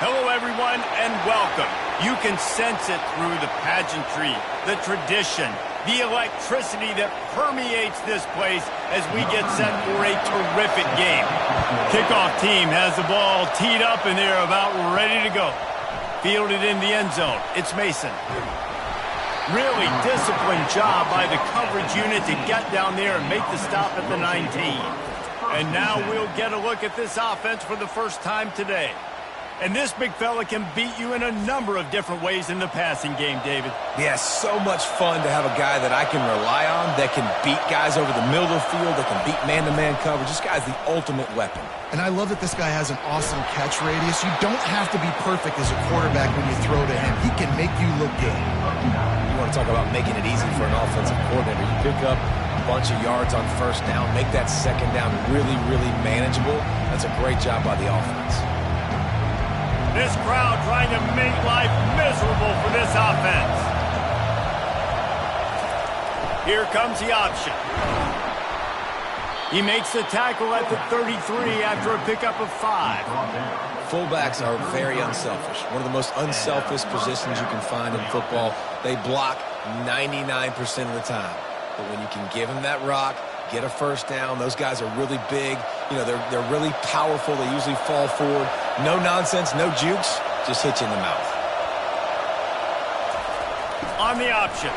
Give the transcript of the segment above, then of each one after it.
Hello, everyone, and welcome. You can sense it through the pageantry, the tradition, the electricity that permeates this place as we get set for a terrific game. Kickoff team has the ball teed up, and they're about ready to go. Fielded in the end zone. It's Mason. Really disciplined job by the coverage unit to get down there and make the stop at the 19. And now we'll get a look at this offense for the first time today. And this big fella can beat you in a number of different ways in the passing game, David. Yeah, so much fun to have a guy that I can rely on, that can beat guys over the middle of the field, that can beat man-to-man coverage. This guy's the ultimate weapon. And I love that this guy has an awesome catch radius. You don't have to be perfect as a quarterback when you throw to him. He can make you look good. You want to talk about making it easy for an offensive coordinator. You pick up a bunch of yards on first down, make that second down really, really manageable. That's a great job by the offense. This crowd trying to make life miserable for this offense. Here comes the option. He makes the tackle at the 33 after a pickup of 5. Fullbacks are very unselfish. One of the most unselfish positions you can find in football. They block 99% of the time. But when you can give them that rock, get a first down, those guys are really big. You know, they're really powerful. They usually fall forward. No nonsense, no jukes, just hit you in the mouth. On the option.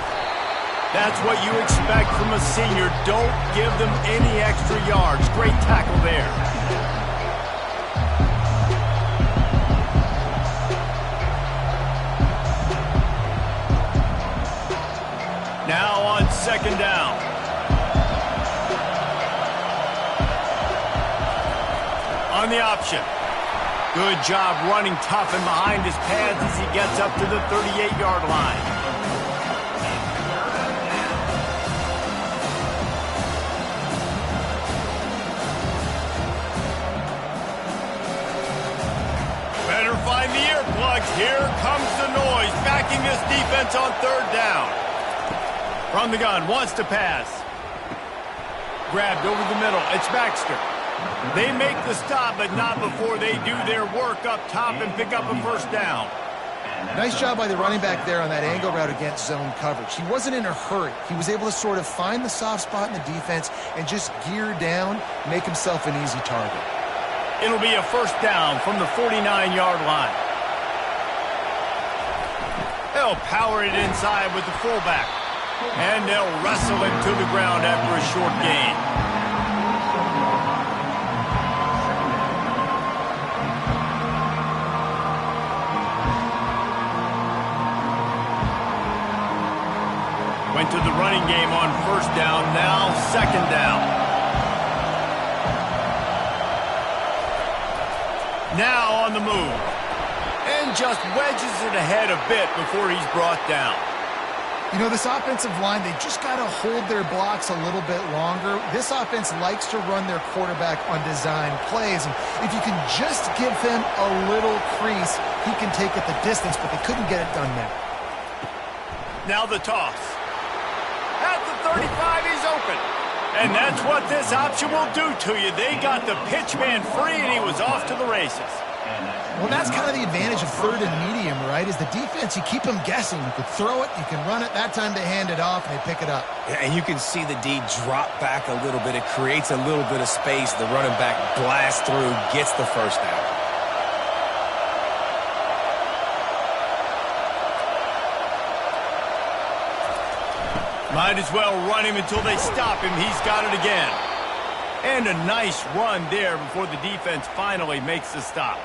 That's what you expect from a senior. Don't give them any extra yards. Great tackle there. Now on second down. On the option. Good job running tough and behind his pads as he gets up to the 38-yard line. Better find the earplugs. Here comes the noise, backing this defense on third down. From the gun, wants to pass. Grabbed over the middle. It's Baxter. They make the stop, but not before they do their work up top and pick up a first down. Nice job by the running back there on that angle route against zone coverage. He wasn't in a hurry. He was able to sort of find the soft spot in the defense and just gear down, make himself an easy target. It'll be a first down from the 49-yard line. They'll power it inside with the fullback. And they'll wrestle him to the ground after a short gain. Went to the running game on first down, now second down. Now on the move. And just wedges it ahead a bit before he's brought down. You know, this offensive line, they just got to hold their blocks a little bit longer. This offense likes to run their quarterback on design plays. And if you can just give him a little crease, he can take it the distance, but they couldn't get it done there. Now the toss. At the 35, he's open. And that's what this option will do to you. They got the pitch man free, and he was off to the races. Well, that's kind of the advantage of third and medium, right? Is the defense, you keep them guessing. You can throw it, you can run it. That time they hand it off, and they pick it up. Yeah, and you can see the D drop back a little bit. It creates a little bit of space. The running back blasts through, gets the first down. Might as well run him until they stop him. He's got it again. And a nice run there before the defense finally makes the stop.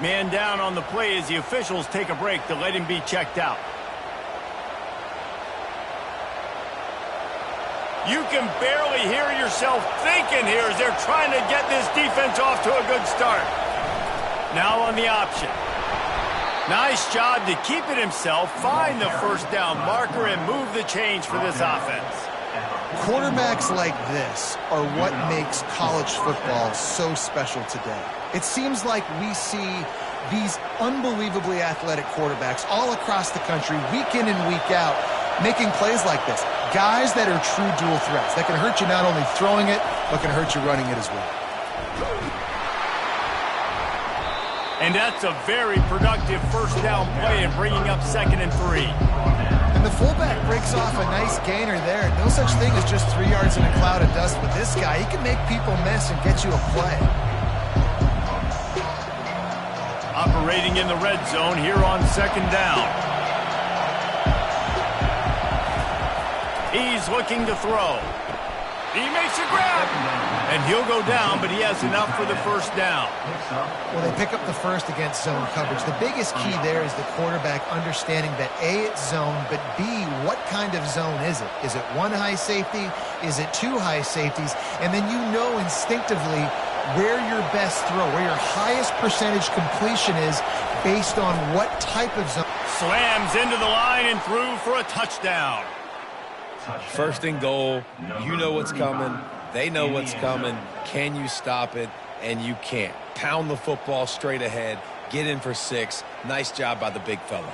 Man down on the play as the officials take a break to let him be checked out. You can barely hear yourself thinking here as they're trying to get this defense off to a good start. Now on the option. Nice job to keep it himself, find the first down marker, and move the change for this offense. Quarterbacks like this are what makes college football so special today. It seems like we see these unbelievably athletic quarterbacks all across the country, week in and week out, making plays like this. Guys that are true dual threats, that can hurt you not only throwing it, but can hurt you running it as well. And that's a very productive first down play and bringing up 2nd and 3. And the fullback breaks off a nice gainer there. No such thing as just 3 yards in a cloud of dust with this guy. He can make people miss and get you a play. Operating in the red zone here on 2nd down. He's looking to throw. He makes a grab. And he'll go down, but he has enough for the first down. Well, they pick up the first against zone coverage. The biggest key there is the quarterback understanding that A, it's zone, but B, what kind of zone is it? Is it 1 high safety? Is it 2 high safeties? And then you know instinctively where your best throw, where your highest percentage completion is based on what type of zone. Slams into the line and through for a touchdown. First and goal, you know what's coming. They know what's coming. Can you stop it? And you can't. Pound the football straight ahead. Get in for 6. Nice job by the big fella.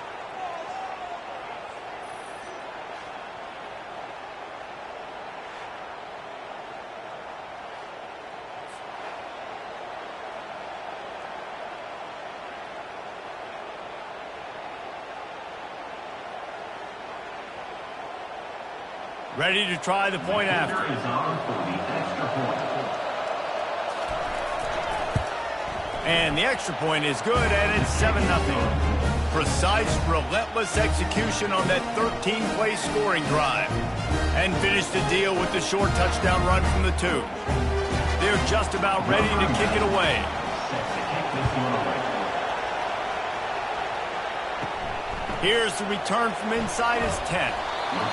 Ready to try the point after. And the extra point is good, and it's 7-0. Precise, relentless execution on that 13-play scoring drive. And finished the deal with the short touchdown run from the 2. They're just about ready to kick it away. Here's the return from inside his 10.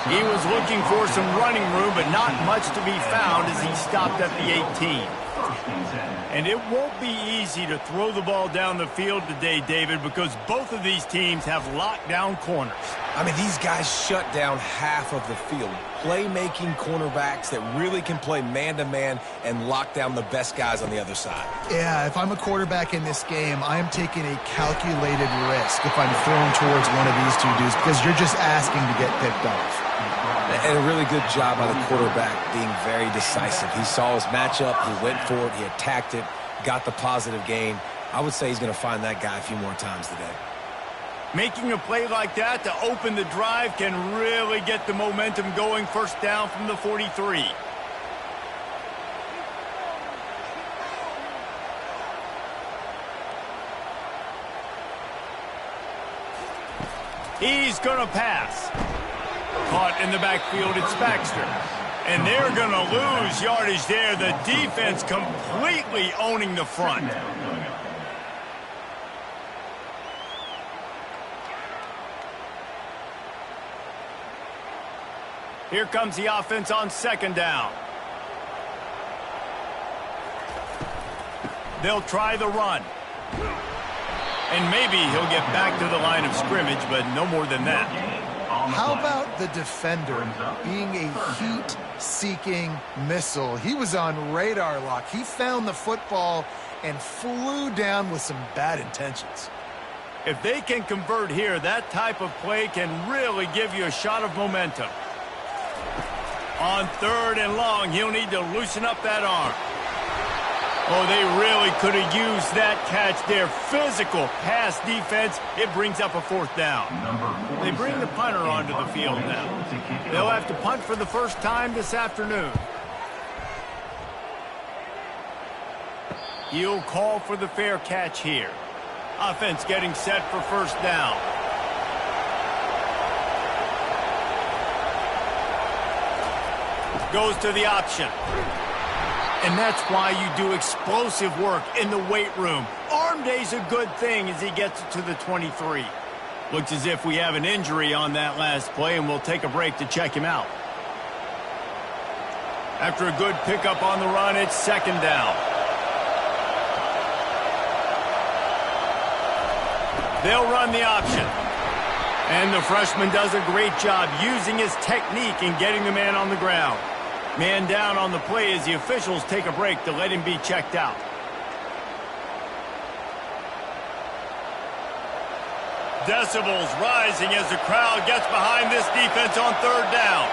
He was looking for some running room, but not much to be found as he stopped at the 18. And it won't be easy to throw the ball down the field today, David, because both of these teams have lockdown corners. I mean, these guys shut down half of the field. Playmaking cornerbacks that really can play man-to-man and lock down the best guys on the other side. Yeah, if I'm a quarterback in this game, I am taking a calculated risk if I'm throwing towards one of these 2 dudes because you're just asking to get picked off. And a really good job by the quarterback being very decisive. He saw his matchup, he went for it, he attacked it, got the positive gain. I would say he's going to find that guy a few more times today. Making a play like that to open the drive can really get the momentum going. First down from the 43. He's going to pass. Caught in the backfield, it's Baxter. And they're going to lose yardage there. The defense completely owning the front. Here comes the offense on 2nd down. They'll try the run. And maybe he'll get back to the line of scrimmage, but no more than that. How about the defender being a heat-seeking missile? He was on radar lock. He found the football and flew down with some bad intentions. If they can convert here, that type of play can really give you a shot of momentum. On 3rd and long, he'll need to loosen up that arm. Oh, they really could have used that catch there. Physical pass defense. It brings up a 4th down. They bring the punter onto the field now. They'll have to punt for the first time this afternoon. He'll call for the fair catch here. Offense getting set for first down. Goes to the option. And that's why you do explosive work in the weight room. Arm day's a good thing as he gets it to the 23. Looks as if we have an injury on that last play, and we'll take a break to check him out. After a good pickup on the run, it's 2nd down. They'll run the option. And the freshman does a great job using his technique and getting the man on the ground. Man down on the play as the officials take a break to let him be checked out. Decibels rising as the crowd gets behind this defense on 3rd down.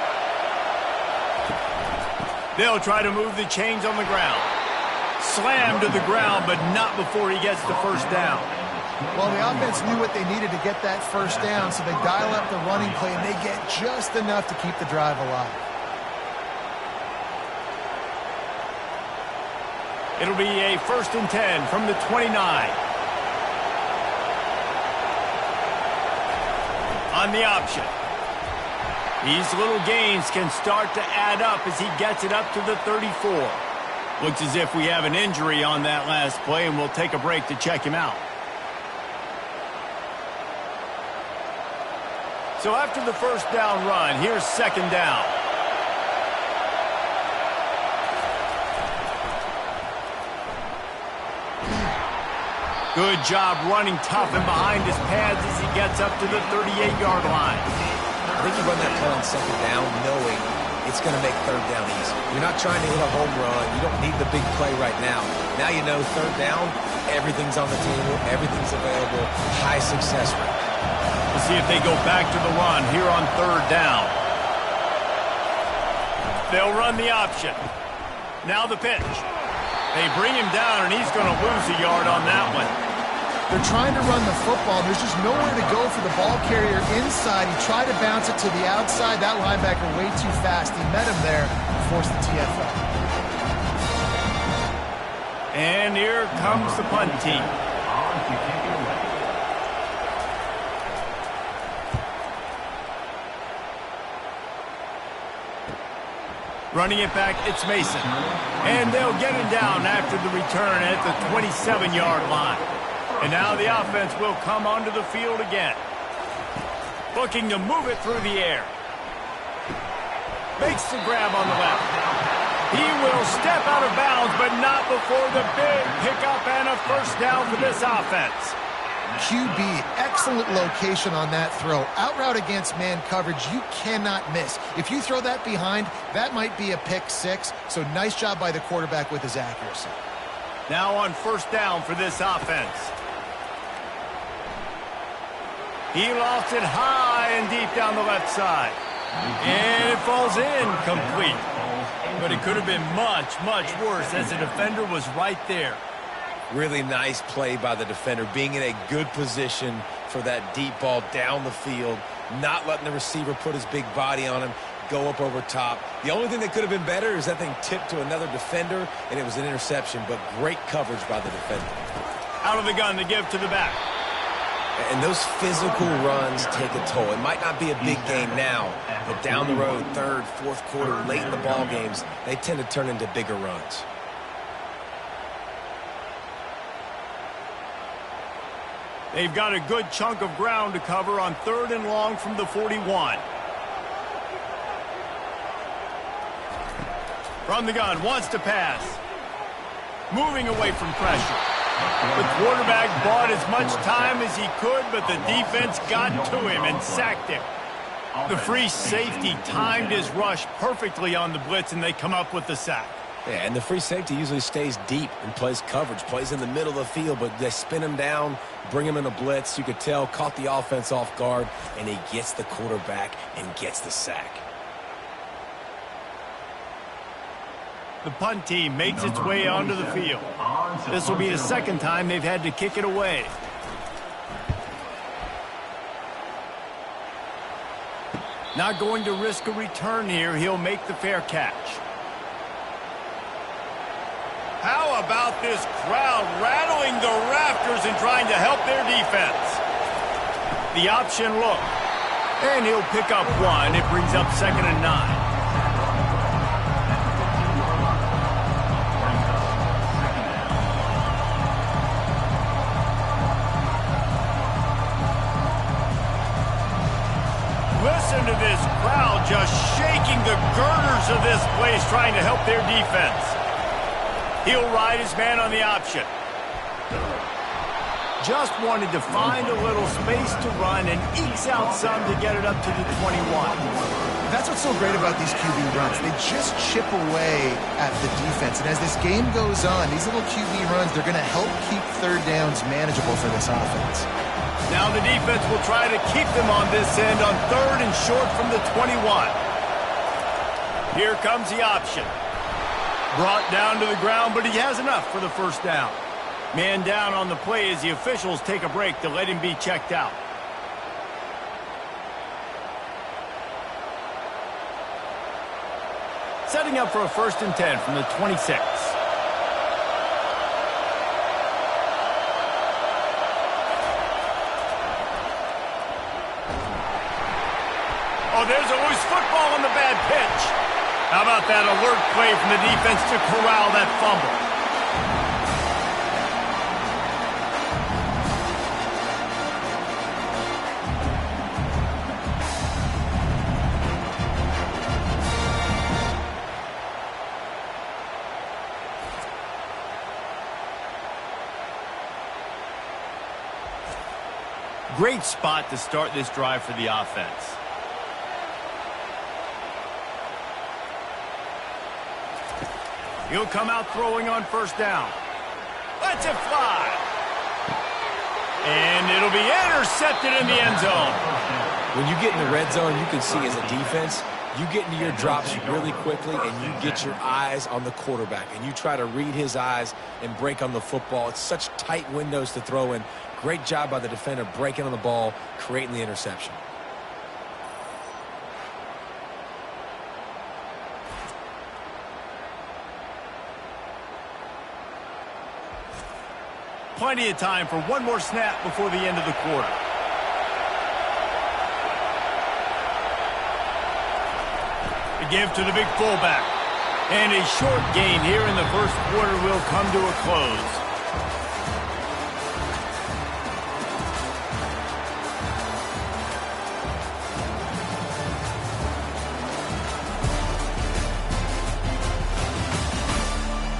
They'll try to move the chains on the ground. Slammed to the ground, but not before he gets the first down. Well, the offense knew what they needed to get that first down, so they dial up the running play, and they get just enough to keep the drive alive. It'll be a 1st and 10 from the 29. On the option. These little gains can start to add up as he gets it up to the 34. Looks as if we have an injury on that last play, and we'll take a break to check him out. So after the first down run, here's 2nd down. Good job running tough and behind his pads as he gets up to the 38-yard line. I think you run that play on 2nd down knowing it's going to make 3rd down easy. You're not trying to hit a home run. You don't need the big play right now. Now you know 3rd down, everything's on the table, everything's available, high success rate. We'll see if they go back to the run here on 3rd down. They'll run the option. Now the pitch. They bring him down, and he's going to lose a yard on that one. They're trying to run the football. There's just nowhere to go for the ball carrier inside. He tried to bounce it to the outside. That linebacker way too fast. He met him there and forced the TFL. And here comes the punt team. Running it back, it's Mason. And they'll get him down after the return at the 27-yard line. And now the offense will come onto the field again. Looking to move it through the air. Makes the grab on the left. He will step out of bounds, but not before the big pickup and a 1st down for this offense. QB, excellent location on that throw. Out route against man coverage, you cannot miss. If you throw that behind, that might be a pick 6. So nice job by the quarterback with his accuracy. Now on 1st down for this offense. He lofts it high and deep down the left side. And it falls incomplete. But it could have been much, much worse as the defender was right there. Really nice play by the defender, being in a good position for that deep ball down the field, not letting the receiver put his big body on him, go up over top. The only thing that could have been better is that thing tipped to another defender, and it was an interception, but great coverage by the defender. Out of the gun to give to the back. And those physical runs take a toll. It might not be a big game now, but down the road, 3rd, 4th quarter, late in the ball games, they tend to turn into bigger runs. They've got a good chunk of ground to cover on 3rd and long from the 41. From the gun, wants to pass. Moving away from pressure. The quarterback bought as much time as he could, but the defense got to him and sacked him. The free safety timed his rush perfectly on the blitz, and they come up with the sack. Yeah, and the free safety usually stays deep and plays coverage, plays in the middle of the field, but they spin him down, bring him in a blitz. You could tell, caught the offense off guard, and he gets the quarterback and gets the sack. The punt team makes its way onto the field. This will be the 2nd time they've had to kick it away. Not going to risk a return here. He'll make the fair catch. How about this crowd rattling the rafters and trying to help their defense? The option look. And he'll pick up 1. It brings up 2nd and 9. Listen to this crowd just shaking the girders of this place trying to help their defense. He'll ride his man on the option. Just wanted to find a little space to run and ekes out some to get it up to the 21. That's what's so great about these QB runs. They just chip away at the defense. And as this game goes on, these little QB runs, they're going to help keep 3rd downs manageable for this offense. Now the defense will try to keep them on this end on 3rd and short from the 21. Here comes the option. Brought down to the ground, but he has enough for the 1st down. Man down on the play as the officials take a break to let him be checked out. Setting up for a 1st and 10 from the 26. Oh, there's a loose football on the bad pitch. How about that alert play from the defense to corral that fumble? Great spot to start this drive for the offense. He'll come out throwing on 1st down. Lets it fly. And it'll be intercepted in the end zone. When you get in the red zone, you can see as a defense, you get into your drops really quickly and you get your eyes on the quarterback. And you try to read his eyes and break on the football. It's such tight windows to throw in. Great job by the defender breaking on the ball, creating the interception. Plenty of time for one more snap before the end of the quarter. The give to the big fullback. And a short gain here in the 1st quarter will come to a close.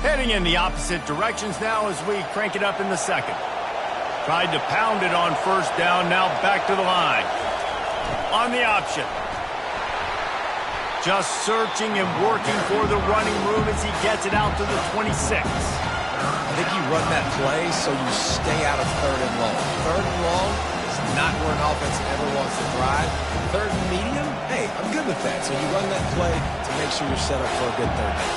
Heading in the opposite directions now as we crank it up in the 2nd. Tried to pound it on 1st down, now back to the line. On the option. Just searching and working for the running room as he gets it out to the 26. I think you run that play so you stay out of 3rd and long. 3rd and long is not where an offense ever wants to drive. 3rd and medium, hey, I'm good with that. So you run that play to make sure you're set up for a good 3rd down.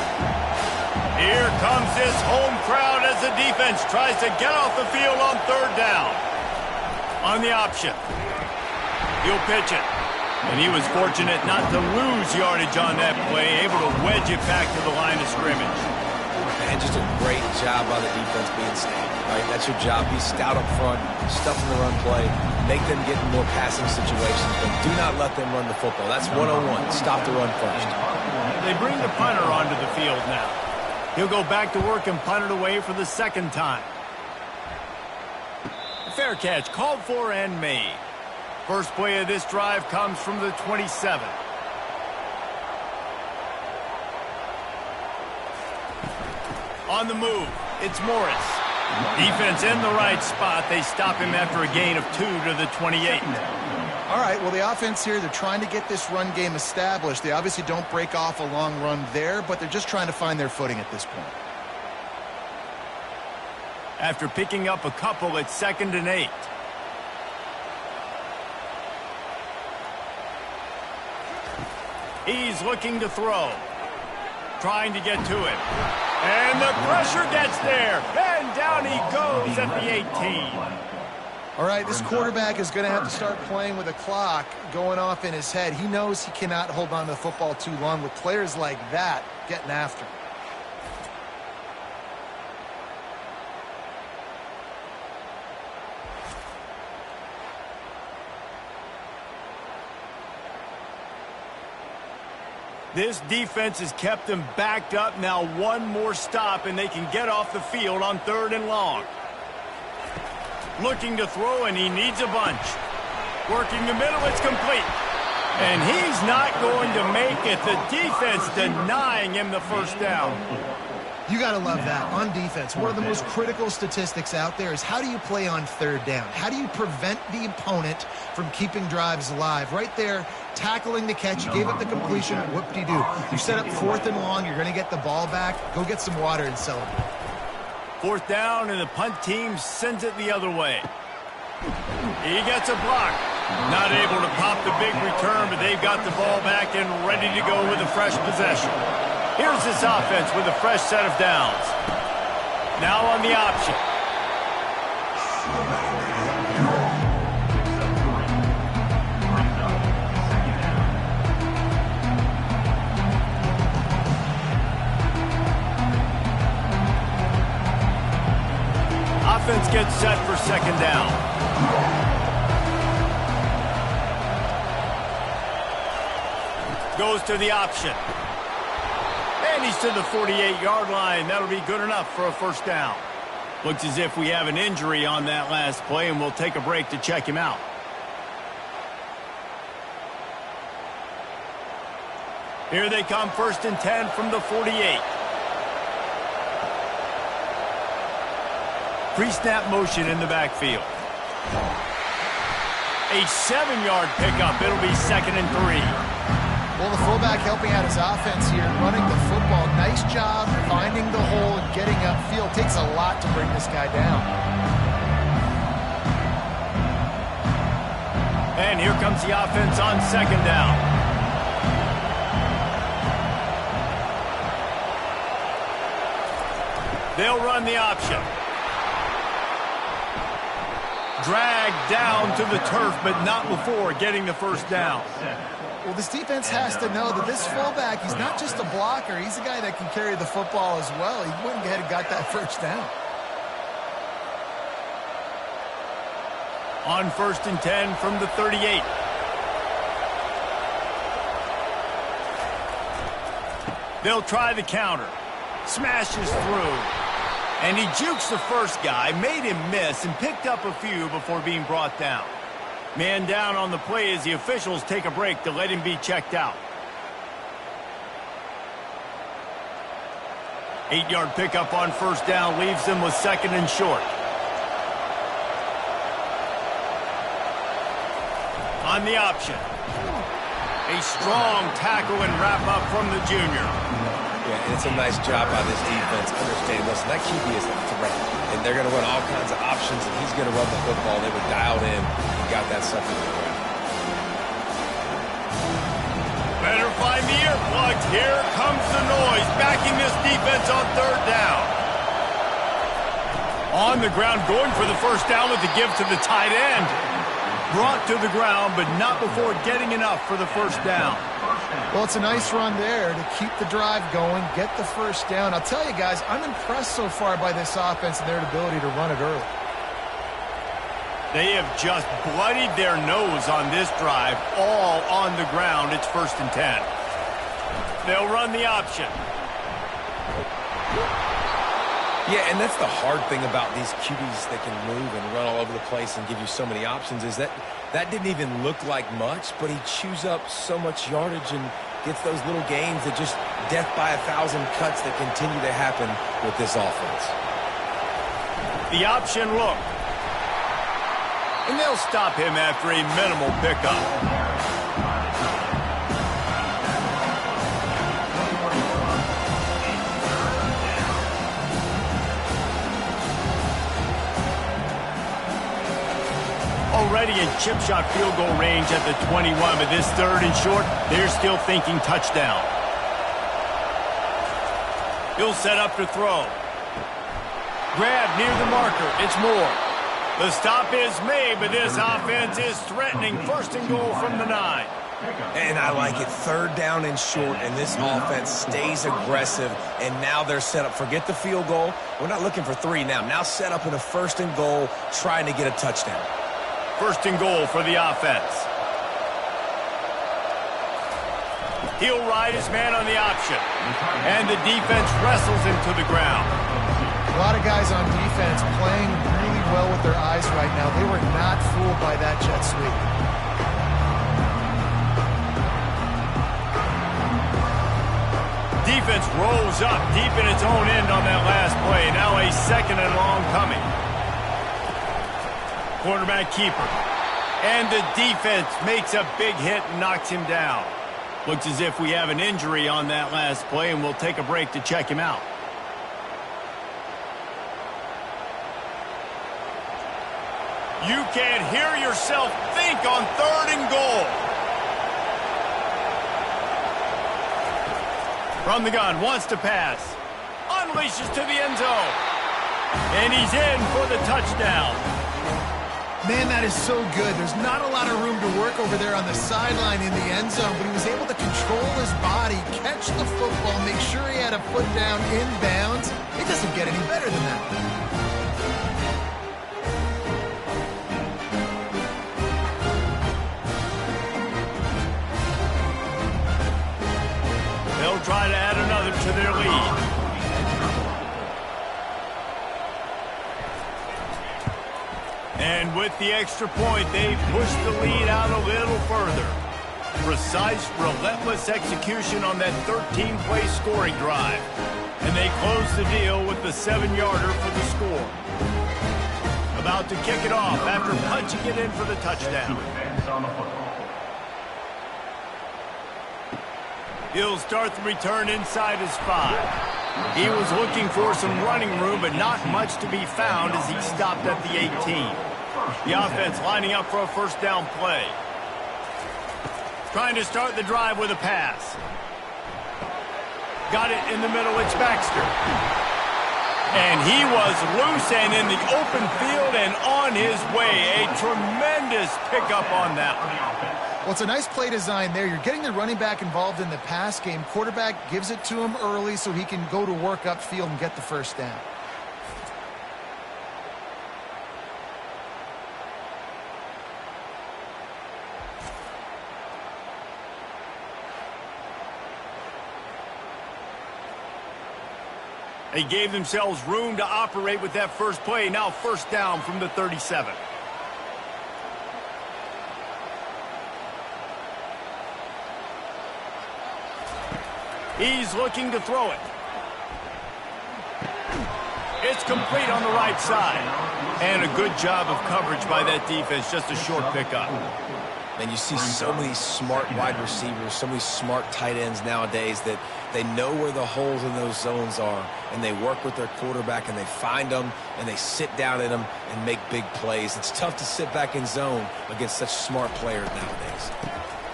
Here comes this home crowd as the defense tries to get off the field on 3rd down. On the option. He'll pitch it. And he was fortunate not to lose yardage on that play, able to wedge it back to the line of scrimmage. And just a great job by the defense being stout. Right? That's your job. Be stout up front, stuff in the run play, make them get in more passing situations, but do not let them run the football. That's 101. Stop the run first. They bring the punter onto the field now. He'll go back to work and punt it away for the 2nd time. Fair catch called for and made. First play of this drive comes from the 27. On the move, it's Morris. Defense in the right spot. They stop him after a gain of 2 to the 28. All right, well, the offense here, they're trying to get this run game established. They obviously don't break off a long run there, but they're just trying to find their footing at this point. After picking up a couple, it's 2nd and 8. He's looking to throw. Trying to get to it. And the pressure gets there. And down he goes at the 18. All right, this quarterback is going to have to start playing with a clock going off in his head. He knows he cannot hold on to the football too long with players like that getting after him. This defense has kept them backed up. Now one more stop, and they can get off the field on 3rd and long. Looking to throw, and he needs a bunch. Working the middle, it's complete. And he's not going to make it. The defense denying him the 1st down. You got to love that. On defense, one of the most critical statistics out there is how do you play on 3rd down? How do you prevent the opponent from keeping drives alive? Right there, tackling the catch. You gave up the completion. Whoop-de-doo. You set up 4th and long. You're going to get the ball back. Go get some water and celebrate. 4th down, and the punt team sends it the other way. He gets a block. Not able to pop the big return, but they've got the ball back and ready to go with a fresh possession. Here's this offense with a fresh set of downs. Now on the option. gets set for second down. Goes to the option. And he's to the 48-yard line. That'll be good enough for a first down. Looks as if we have an injury on that last play, and we'll take a break to check him out. Here they come, 1st and 10 from the 48. Pre-snap motion in the backfield. A 7-yard pickup. It'll be 2nd and 3. Well, the fullback helping out his offense here, running the football. Nice job finding the hole and getting upfield. Takes a lot to bring this guy down. And here comes the offense on 2nd down. They'll run the option. Dragged down to the turf, but not before getting the first down. Well, this defense has to know that this fullback, he's not just a blocker. He's a guy that can carry the football as well. He went ahead and got that first down. On 1st and 10 from the 38. They'll try the counter. Smashes through. And he jukes the first guy, made him miss, and picked up a few before being brought down. Man down on the play as the officials take a break to let him be checked out. 8-yard pickup on 1st down leaves them with 2nd and short. On the option. A strong tackle and wrap up from the junior. Yeah, and it's a nice job by this defense. Understand, listen, that QB is a threat. And they're going to run all kinds of options, and he's going to run the football. They were dialed in and got that stuff in the ground. Better find the earplugs. Here comes the noise, backing this defense on 3rd down. On the ground, going for the first down with the give to the tight end. Brought to the ground, but not before getting enough for the first down. Well, it's a nice run there to keep the drive going, get the first down. I'll tell you guys, I'm impressed so far by this offense and their ability to run it early. They have just bloodied their nose on this drive, all on the ground. It's 1st and 10. They'll run the option. Yeah, and that's the hard thing about these QBs that can move and run all over the place and give you so many options is that didn't even look like much, but he chews up so much yardage and gets those little gains that just death by 1,000 cuts that continue to happen with this offense. The option look. And they'll stop him after a minimal pickup. Already in chip shot field goal range at the 21, but this 3rd and short, they're still thinking touchdown. He'll set up to throw. Grab near the marker. It's Moore. The stop is made, but this offense is threatening 1st and goal from the 9. And I like it. 3rd down and short, and this offense stays aggressive, and now they're set up. Forget the field goal. We're not looking for 3 now. Now set up in a 1st and goal, trying to get a touchdown. 1st and goal for the offense. He'll ride his man on the option. And the defense wrestles him to the ground. A lot of guys on defense playing really well with their eyes right now. They were not fooled by that jet sweep. Defense rolls up deep in its own end on that last play. Now a 2nd and long coming. Quarterback keeper. And the defense makes a big hit and knocks him down. Looks as if we have an injury on that last play, and we'll take a break to check him out. You can't hear yourself think on 3rd and goal. From the gun, wants to pass. Unleashes to the end zone. And he's in for the touchdown. Man, that is so good. There's not a lot of room to work over there on the sideline in the end zone, but he was able to control his body, catch the football, make sure he had a foot down inbounds. It doesn't get any better than that. With the extra point, they've pushed the lead out a little further. Precise, relentless execution on that 13-play scoring drive. And they close the deal with the 7-yarder for the score. About to kick it off after punching it in for the touchdown. He'll start the return inside his 5. He was looking for some running room, but not much to be found as he stopped at the 18. The offense lining up for a first down play. Trying to start the drive with a pass. Got it in the middle, it's Baxter. And he was loose and in the open field and on his way. A tremendous pickup on that one. Well, it's a nice play design there. You're getting the running back involved in the pass game. Quarterback gives it to him early so he can go to work upfield and get the first down. They gave themselves room to operate with that first play. Now first down from the 37. He's looking to throw it. It's complete on the right side. And a good job of coverage by that defense. Just a short pickup. And you see so many smart wide receivers, so many smart tight ends nowadays that they know where the holes in those zones are, and they work with their quarterback, and they find them, and they sit down in them and make big plays. It's tough to sit back in zone against such smart players nowadays.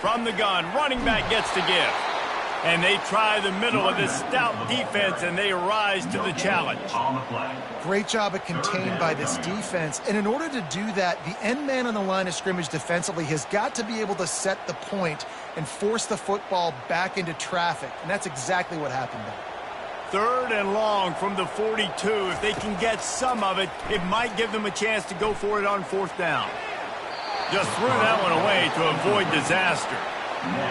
From the gun, running back gets to give. And they try the middle of this stout defense, and they rise to the challenge. Great job of contained by this defense. And in order to do that, the end man on the line of scrimmage defensively has got to be able to set the point and force the football back into traffic. And that's exactly what happened there. 3rd and long from the 42. If they can get some of it, it might give them a chance to go for it on 4th down. Just threw that one away to avoid disaster.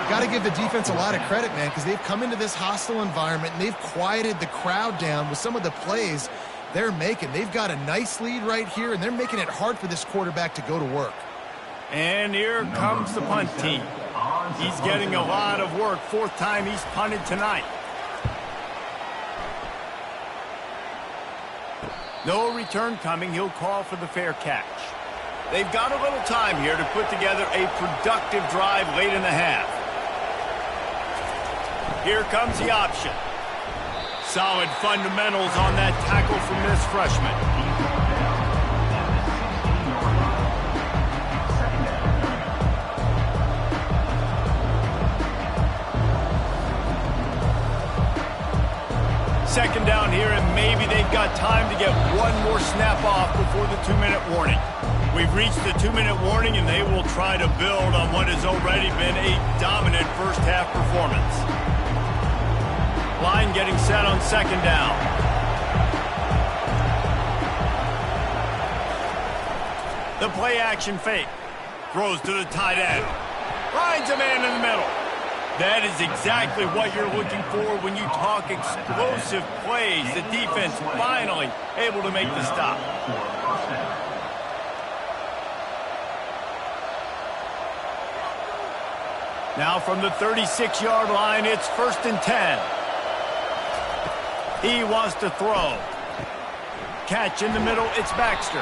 Got to give the defense a lot of credit, man, because they've come into this hostile environment and they've quieted the crowd down with some of the plays they're making. They've got a nice lead right here, and they're making it hard for this quarterback to go to work. And here comes the punt team. He's getting a lot of work. 4th time he's punted tonight. No return coming. He'll call for the fair catch. They've got a little time here to put together a productive drive late in the half. Here comes the option. Solid fundamentals on that tackle from this freshman. Second down here, and maybe they've got time to get one more snap off before the 2-minute warning. We've reached the 2-minute warning, and they will try to build on what has already been a dominant first-half performance. Line getting set on 2nd down. The play-action fake. Throws to the tight end. Finds a man in the middle. That is exactly what you're looking for when you talk explosive plays. The defense finally able to make the stop. Now from the 36-yard line, it's 1st and 10. He wants to throw. Catch in the middle, it's Baxter.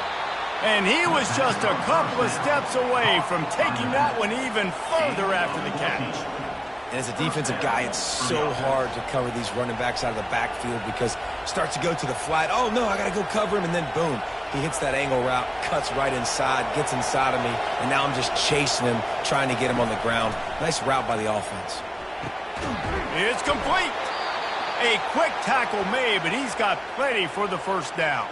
And he was just a couple of steps away from taking that one even further after the catch. And as a defensive guy, it's so hard to cover these running backs out of the backfield because it starts to go to the flat. Oh, no, I got to go cover him. And then, boom, he hits that angle route, cuts right inside, gets inside of me, and now I'm just chasing him, trying to get him on the ground. Nice route by the offense. It's complete. A quick tackle made, but he's got plenty for the first down.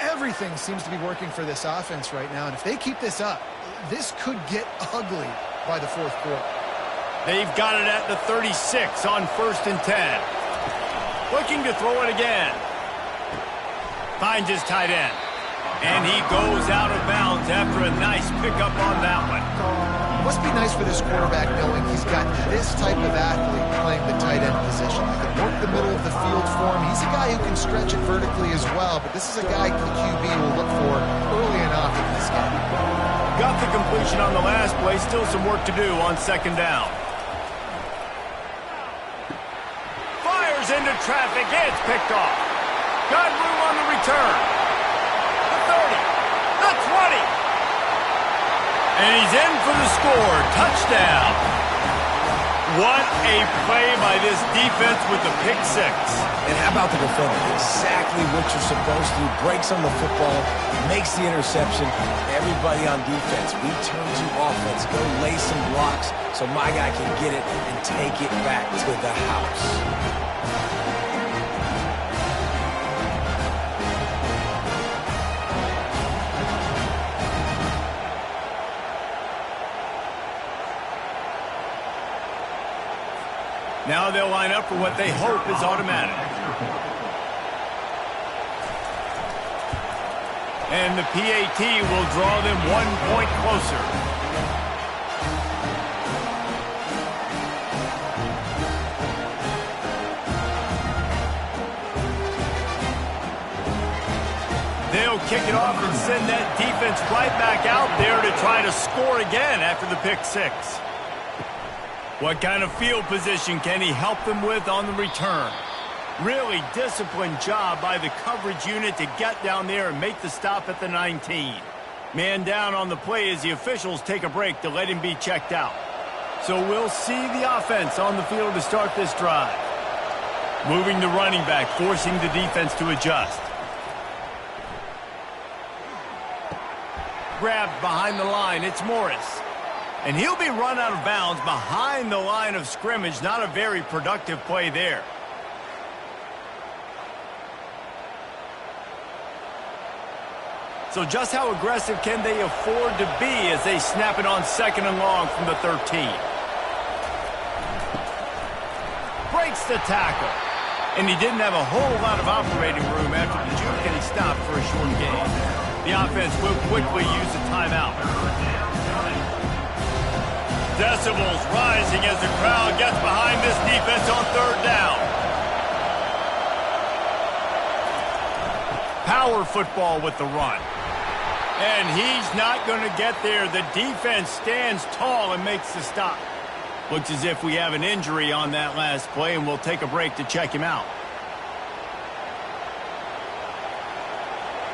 Everything seems to be working for this offense right now, and if they keep this up, this could get ugly by the 4th quarter. They've got it at the 36 on 1st and 10. Looking to throw it again. Finds his tight end. And he goes out of bounds after a nice pickup on that one. Must be nice for this quarterback knowing he's got this type of athlete playing the tight end position. He can work the middle of the field for him. He's a guy who can stretch it vertically as well, but this is a guy the QB will look for early and often in this game. Got the completion on the last play. Still some work to do on second down. Fires into traffic. It's picked off. Got room on the return. The 30. The 20. And he's in for the score. Touchdown. What a play by this defense with the pick six. And how about the defender? Exactly what you're supposed to do. Breaks on the football, makes the interception. Everybody on defense, we turn to offense. Go lay some blocks so my guy can get it and take it back to the house. Now they'll line up for what they hope is automatic. And the PAT will draw them 1 point closer. They'll kick it off and send that defense right back out there to try to score again after the pick six. What kind of field position can he help them with on the return? Really disciplined job by the coverage unit to get down there and make the stop at the 19. Man down on the play as the officials take a break to let him be checked out. So we'll see the offense on the field to start this drive. Moving the running back, forcing the defense to adjust. Grabbed behind the line, it's Morris. And he'll be run out of bounds behind the line of scrimmage. Not a very productive play there. So just how aggressive can they afford to be as they snap it on second and long from the 13? Breaks the tackle. And he didn't have a whole lot of operating room after the juke, and he stopped for a short gain. The offense will quickly use a timeout. Decibels rising as the crowd gets behind this defense on third down. Power football with the run. And he's not going to get there. The defense stands tall and makes the stop. Looks as if we have an injury on that last play, and we'll take a break to check him out.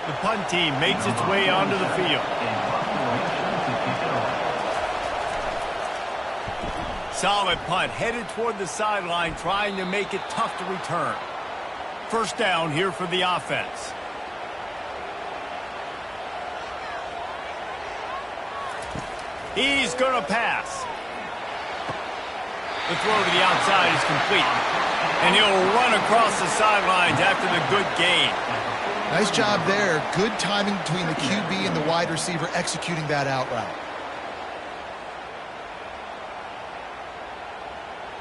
The punt team makes its way onto the field. Solid punt, headed toward the sideline, trying to make it tough to return. First down here for the offense. He's going to pass. The throw to the outside is complete. And he'll run across the sidelines after the good gain. Nice job there. Good timing between the QB and the wide receiver executing that out route.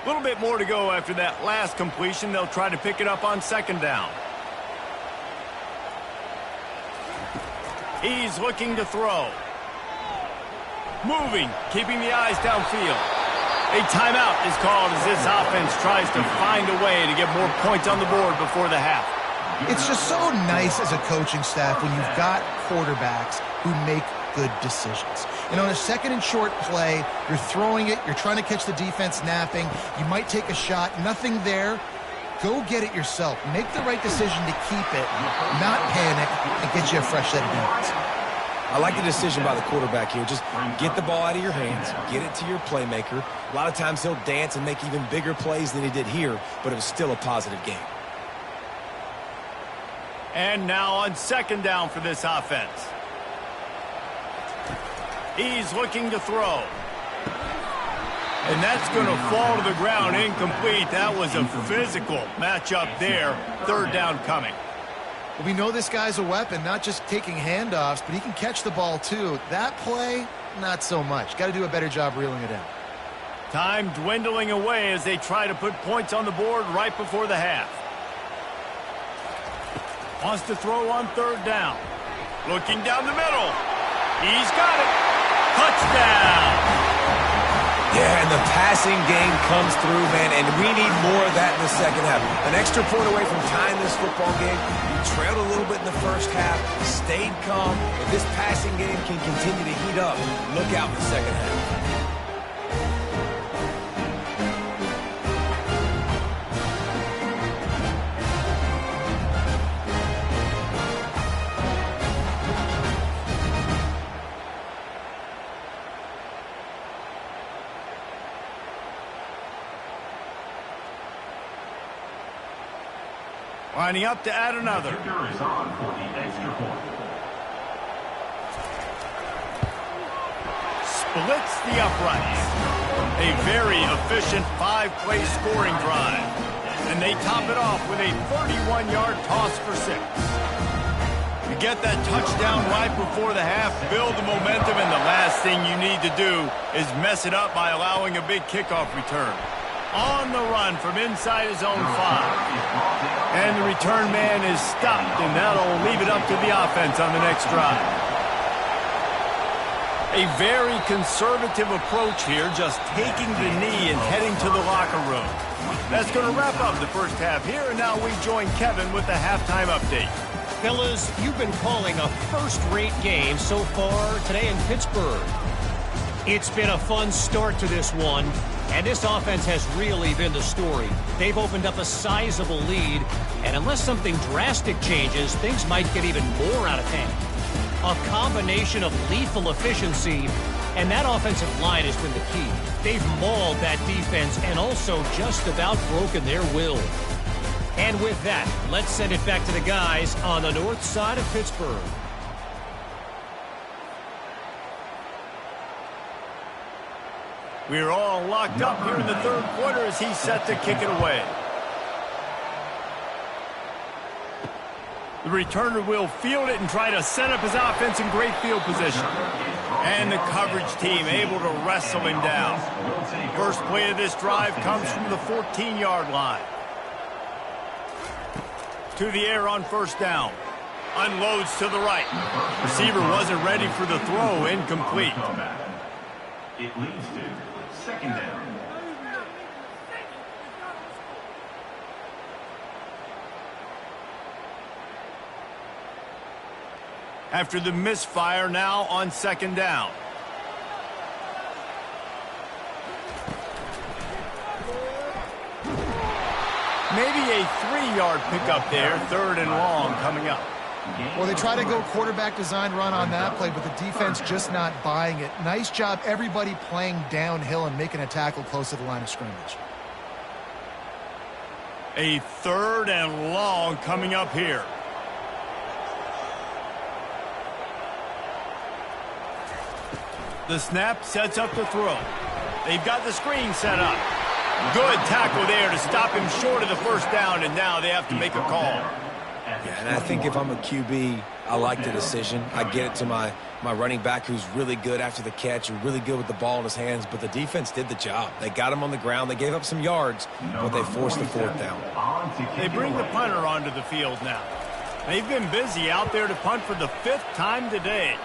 A little bit more to go after that last completion. They'll try to pick it up on second down. He's looking to throw. Moving, keeping the eyes downfield. A timeout is called as this offense tries to find a way to get more points on the board before the half. It's just so nice as a coaching staff when you've got quarterbacks who make good decisions. And on a second and short play, you're throwing it, you're trying to catch the defense napping, you might take a shot, nothing there. Go get it yourself. Make the right decision to keep it, not panic, and get you a fresh set of downs. I like the decision by the quarterback here. Just get the ball out of your hands, get it to your playmaker. A lot of times he'll dance and make even bigger plays than he did here, but it was still a positive game. And now on second down for this offense. He's looking to throw. And that's going to fall to the ground incomplete. That was a physical matchup there. Third down coming. We know this guy's a weapon, not just taking handoffs, but he can catch the ball too. That play, not so much. Got to do a better job reeling it in. Time dwindling away as they try to put points on the board right before the half. Wants to throw on third down. Looking down the middle. He's got it. Touchdown. And the passing game comes through, man, and we need more of that in the second half. An extra point away from tying this football game. You trailed a little bit in the first half, stayed calm. If this passing game can continue to heat up, look out in the second half. Lining up to add another. Is on for the extra point. Splits the uprights. A very efficient 5-play scoring drive. And they top it off with a 31-yard toss for 6. You get that touchdown right before the half, build the momentum, and the last thing you need to do is mess it up by allowing a big kickoff return. On the run from inside his own 5. And the return man is stopped, and that'll leave it up to the offense on the next drive. A very conservative approach here, just taking the knee and heading to the locker room. That's going to wrap up the first half here, and now we join Kevin with the halftime update. Fellas, you've been calling a first-rate game so far today in Pittsburgh. It's been a fun start to this one, and this offense has really been the story. They've opened up a sizable lead, and unless something drastic changes, things might get even more out of hand. A combination of lethal efficiency, and that offensive line has been the key. They've mauled that defense and also just about broken their will. And with that, let's send it back to the guys on the north side of Pittsburgh. We're all locked up here in the third quarter as he's set to kick it away. The returner will field it and try to set up his offense in great field position. And the coverage team able to wrestle him down. First play of this drive comes from the 14-yard line. To the air on first down. Unloads to the right. Receiver wasn't ready for the throw, incomplete. It leads to second down. After the misfire, now on second down. Maybe a 3-yard pickup there, third and long coming up. Well, they try to go quarterback design run on that play, but the defense just not buying it. Nice job, everybody playing downhill and making a tackle close to the line of scrimmage. A third and long coming up here. The snap sets up the throw. They've got the screen set up. Good tackle there to stop him short of the first down, and now they have to make a call. Yeah, and I think if I'm a QB, I like the decision. I get it to my running back who's really good after the catch and really good with the ball in his hands, but the defense did the job. They got him on the ground. They gave up some yards, but they forced the fourth down. They bring the punter onto the field now. They've been busy out there to punt for the 5th time today.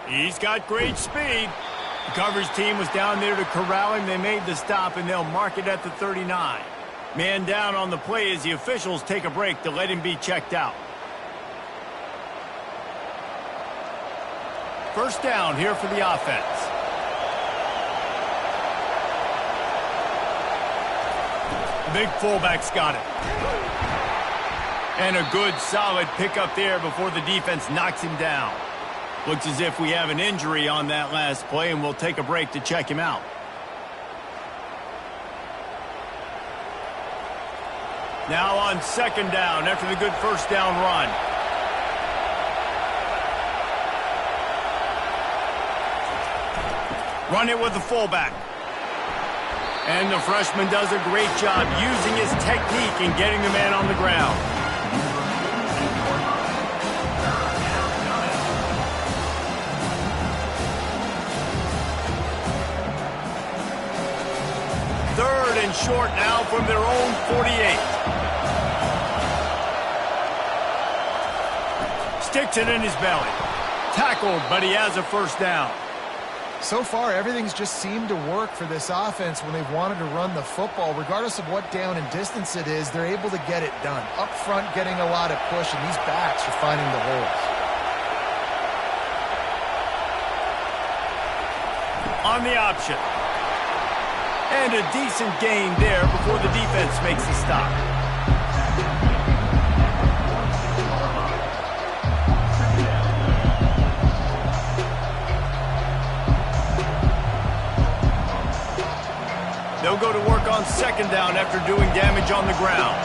He's got great speed. The coverage team was down there to corral him. They made the stop, and they'll mark it at the 39. Man down on the play as the officials take a break to let him be checked out. First down here for the offense. Big fullback's got it. And a good solid pickup there before the defense knocks him down. Looks as if we have an injury on that last play, and we'll take a break to check him out. Now on second down after the good first down run. Run it with the fullback. And the freshman does a great job using his technique and getting the man on the ground. Third and short now from their own 48. Sticks it in his belly. Tackled, but he has a first down. So far, everything's just seemed to work for this offense when they've wanted to run the football. Regardless of what down and distance it is, they're able to get it done. Up front, getting a lot of push, and these backs are finding the holes. On the option. And a decent gain there before the defense makes the stop. They'll go to work on second down after doing damage on the ground.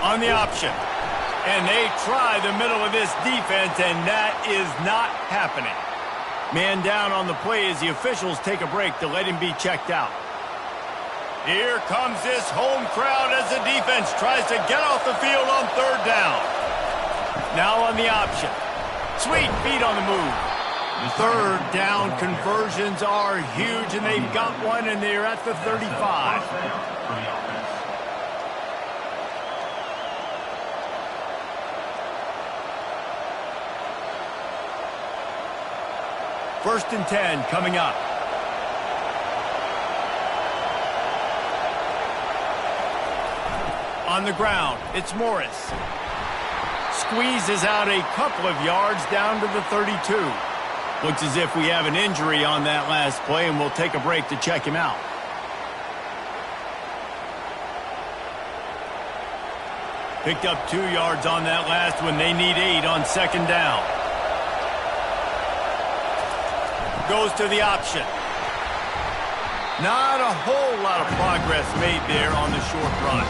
On the option. And they try the middle of this defense, and that is not happening. Man down on the play as the officials take a break to let him be checked out. Here comes this home crowd as the defense tries to get off the field on third down. Now on the option. Sweet feet on the move. Third down conversions are huge, and they've got one, and they're at the 35. First and 10 coming up. On the ground, it's Morris. Squeezes out a couple of yards down to the 32. Looks as if we have an injury on that last play, and we'll take a break to check him out. Picked up 2 yards on that last one. They need 8 on second down. Goes to the option. Not a whole lot of progress made there on the short run.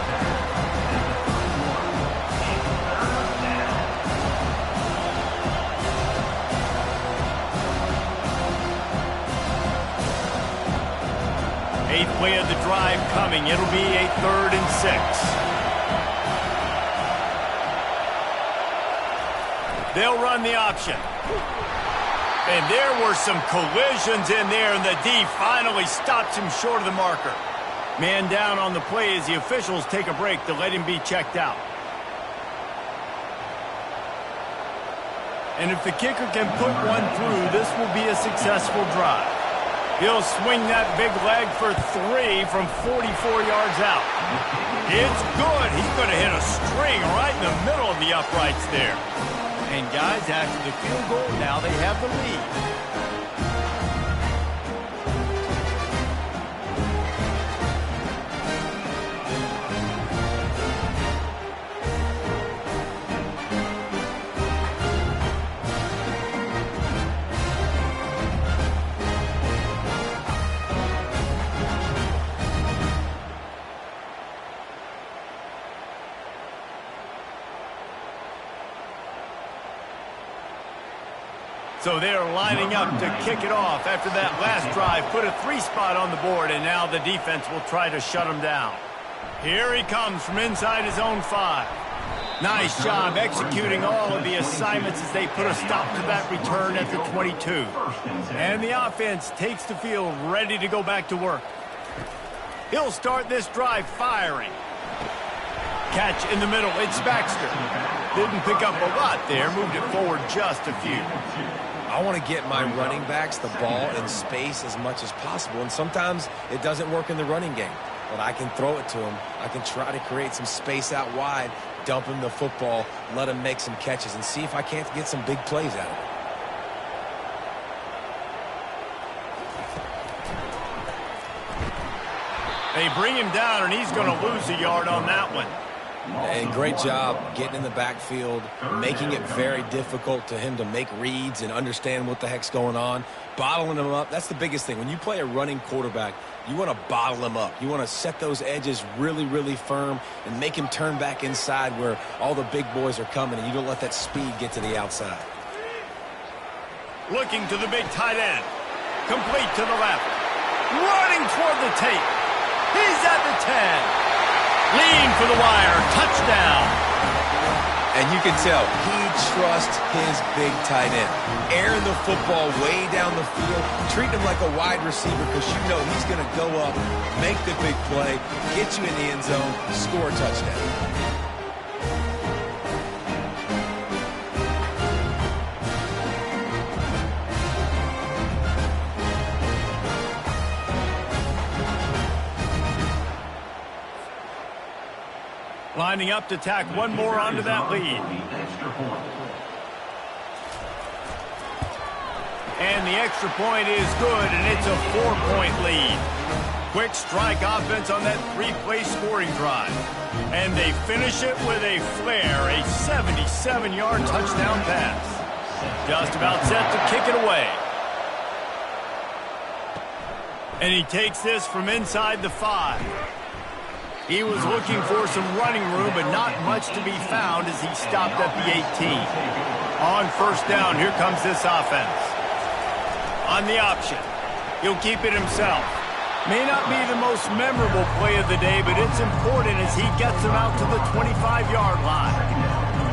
Eighth play of the drive coming. It'll be a 3rd and 6. They'll run the option. And there were some collisions in there, and the D finally stops him short of the marker. Man down on the play as the officials take a break to let him be checked out. And if the kicker can put one through, this will be a successful drive. He'll swing that big leg for 3 from 44 yards out. It's good. He's going to hit a string right in the middle of the uprights there. And guys, after the field goal, now they have the lead. So they're lining up to kick it off after that last drive. Put a 3 spot on the board, and now the defense will try to shut him down. Here he comes from inside his own 5. Nice job executing all of the assignments as they put a stop to that return at the 22. And the offense takes the field ready to go back to work. He'll start this drive firing. Catch in the middle. It's Baxter. Didn't pick up a lot there. Moved it forward just a few. I want to get my running backs the ball in space as much as possible, and sometimes it doesn't work in the running game. But I can throw it to them. I can try to create some space out wide, dump him the football, let him make some catches, and see if I can't get some big plays out of it. They bring him down, and he's going to lose a yard on that one. And great job getting in the backfield, making it very difficult to him to make reads and understand what the heck's going on, bottling him up. That's the biggest thing. When you play a running quarterback, you want to bottle him up. You want to set those edges really, really firm and make him turn back inside where all the big boys are coming, and you don't let that speed get to the outside. Looking to the big tight end. Complete to the left. Running toward the tape. He's at the 10. Lean for the wire. Touchdown. And you can tell he trusts his big tight end. Airing the football way down the field. Treat him like a wide receiver because you know he's going to go up, make the big play, get you in the end zone, score a touchdown. Lining up to tack one more onto that lead. And the extra point is good, and it's a 4-point lead. Quick strike offense on that 3-play scoring drive. And they finish it with a flair, a 77-yard touchdown pass. Just about set to kick it away. And he takes this from inside the 5. He was looking for some running room, but not much to be found as he stopped at the 18. On first down, here comes this offense. On the option, he'll keep it himself. May not be the most memorable play of the day, but it's important as he gets them out to the 25-yard line.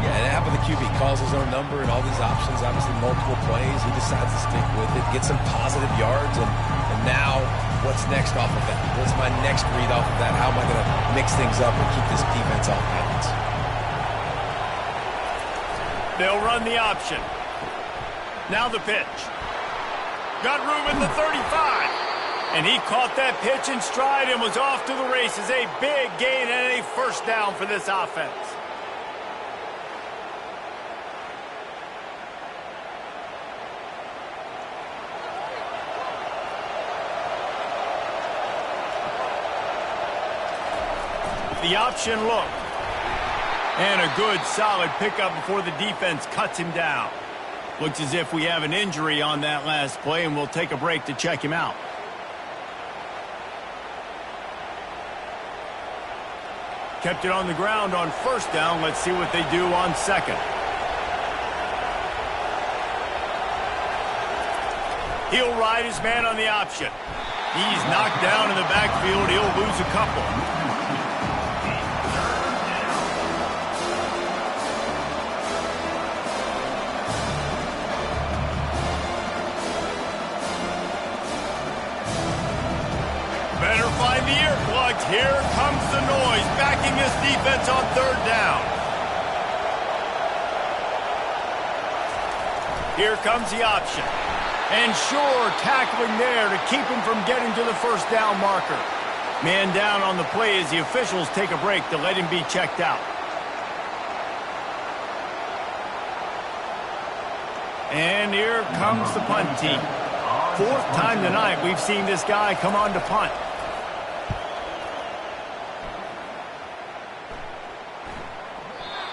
Yeah, and half of the QB calls his own number and all these options, obviously multiple plays. He decides to stick with it, get some positive yards, and now what's next off of that? What's my next read off of that? How am I going to mix things up and keep this defense off balance? They'll run the option. Now the pitch. Got room at the 35. And he caught that pitch in stride and was off to the races. A big gain and a first down for this offense. The option look. And a good, solid pickup before the defense cuts him down. Looks as if we have an injury on that last play, and we'll take a break to check him out. Kept it on the ground on first down. Let's see what they do on second. He'll ride his man on the option. He's knocked down in the backfield. He'll lose a couple. Better find the earplugs. Here comes the noise, backing this defense on third down. Here comes the option. And sure, tackling there to keep him from getting to the first down marker. Man down on the play as the officials take a break to let him be checked out. And here comes the punt team. Fourth time tonight we've seen this guy come on to punt.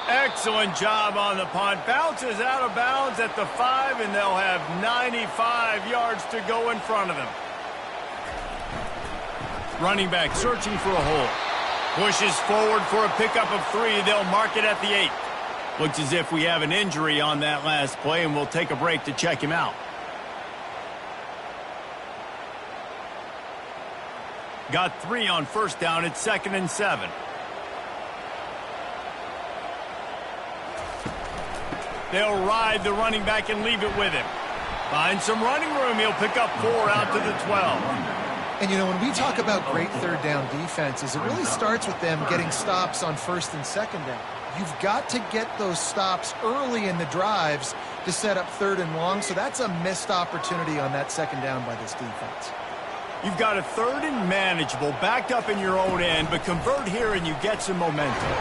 Excellent job on the punt. Bounces out of bounds at the 5, and they'll have 95 yards to go in front of them. Running back searching for a hole. Pushes forward for a pickup of 3. They'll mark it at the 8. Looks as if we have an injury on that last play, and we'll take a break to check him out. Got 3 on first down. It's 2nd and 7. They'll ride the running back and leave it with him. Find some running room. He'll pick up 4 out to the 12. And, you know, when we talk about great third down defenses, it really starts with them getting stops on first and second down. You've got to get those stops early in the drives to set up third and long, so that's a missed opportunity on that second down by this defense. You've got a third and manageable, backed up in your own end, but convert here and you get some momentum.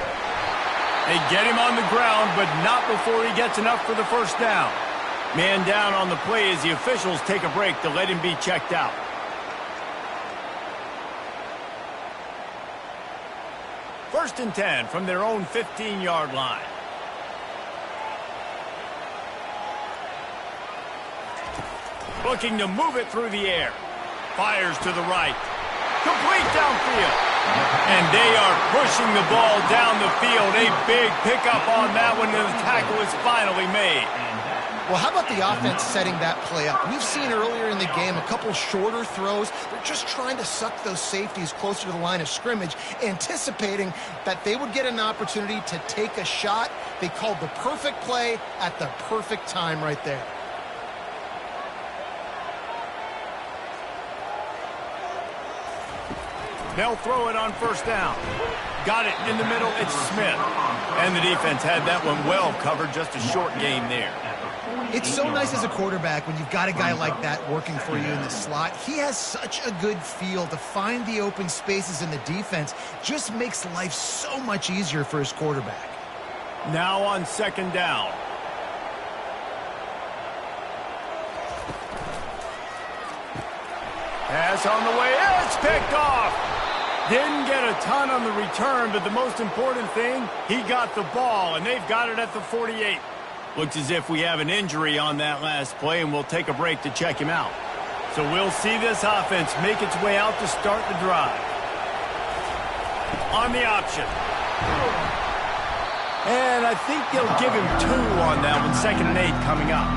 They get him on the ground, but not before he gets enough for the first down. Man down on the play as the officials take a break to let him be checked out. First and 10 from their own 15-yard line. Looking to move it through the air. Fires to the right. Complete downfield. And they are pushing the ball down the field. A big pickup on that one, and the tackle is finally made. Well, how about the offense setting that play up? We've seen earlier in the game a couple shorter throws. They're just trying to suck those safeties closer to the line of scrimmage, anticipating that they would get an opportunity to take a shot. They called the perfect play at the perfect time right there. They'll throw it on first down. Got it in the middle. It's Smith. And the defense had that one well covered. Just a short game there. It's so nice as a quarterback when you've got a guy like that working for you in the slot. He has such a good feel to find the open spaces in the defense. Just makes life so much easier for his quarterback. Now on second down. Pass on the way. It's picked off. Didn't get a ton on the return, but the most important thing, he got the ball, and they've got it at the 48. Looks as if we have an injury on that last play, and we'll take a break to check him out. So we'll see this offense make its way out to start the drive. On the option. And I think they'll give him 2 on that one. 2nd and 8 coming up.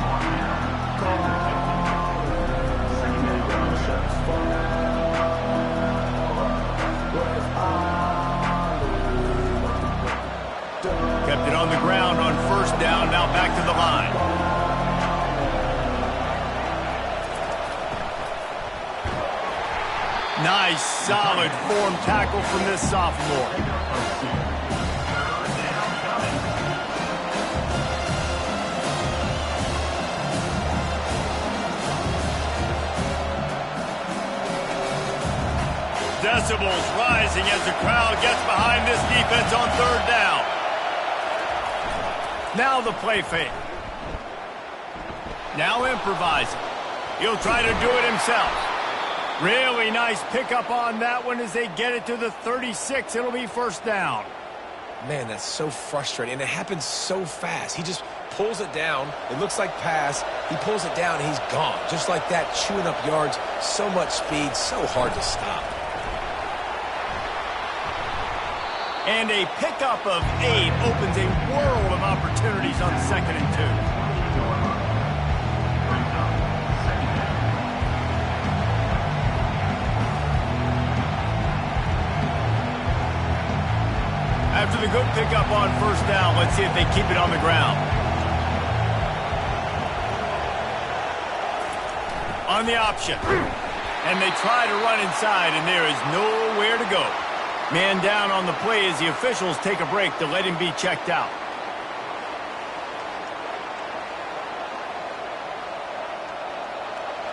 Kept it on the ground on first down. Now back to the line. Nice, solid form tackle from this sophomore. Decibels rising as the crowd gets behind this defense on third down. Now the play fake. Now improvising. He'll try to do it himself. Really nice pickup on that one as they get it to the 36. It'll be first down. Man, that's so frustrating, and it happens so fast. He just pulls it down. It looks like pass. He pulls it down, and he's gone. Just like that, chewing up yards. So much speed, so hard to stop. And a pickup of 8 opens a world of opportunities on 2nd and 2. After the good pickup on first down, let's see if they keep it on the ground. On the option. And they try to run inside, and there is nowhere to go. Man down on the play as the officials take a break to let him be checked out.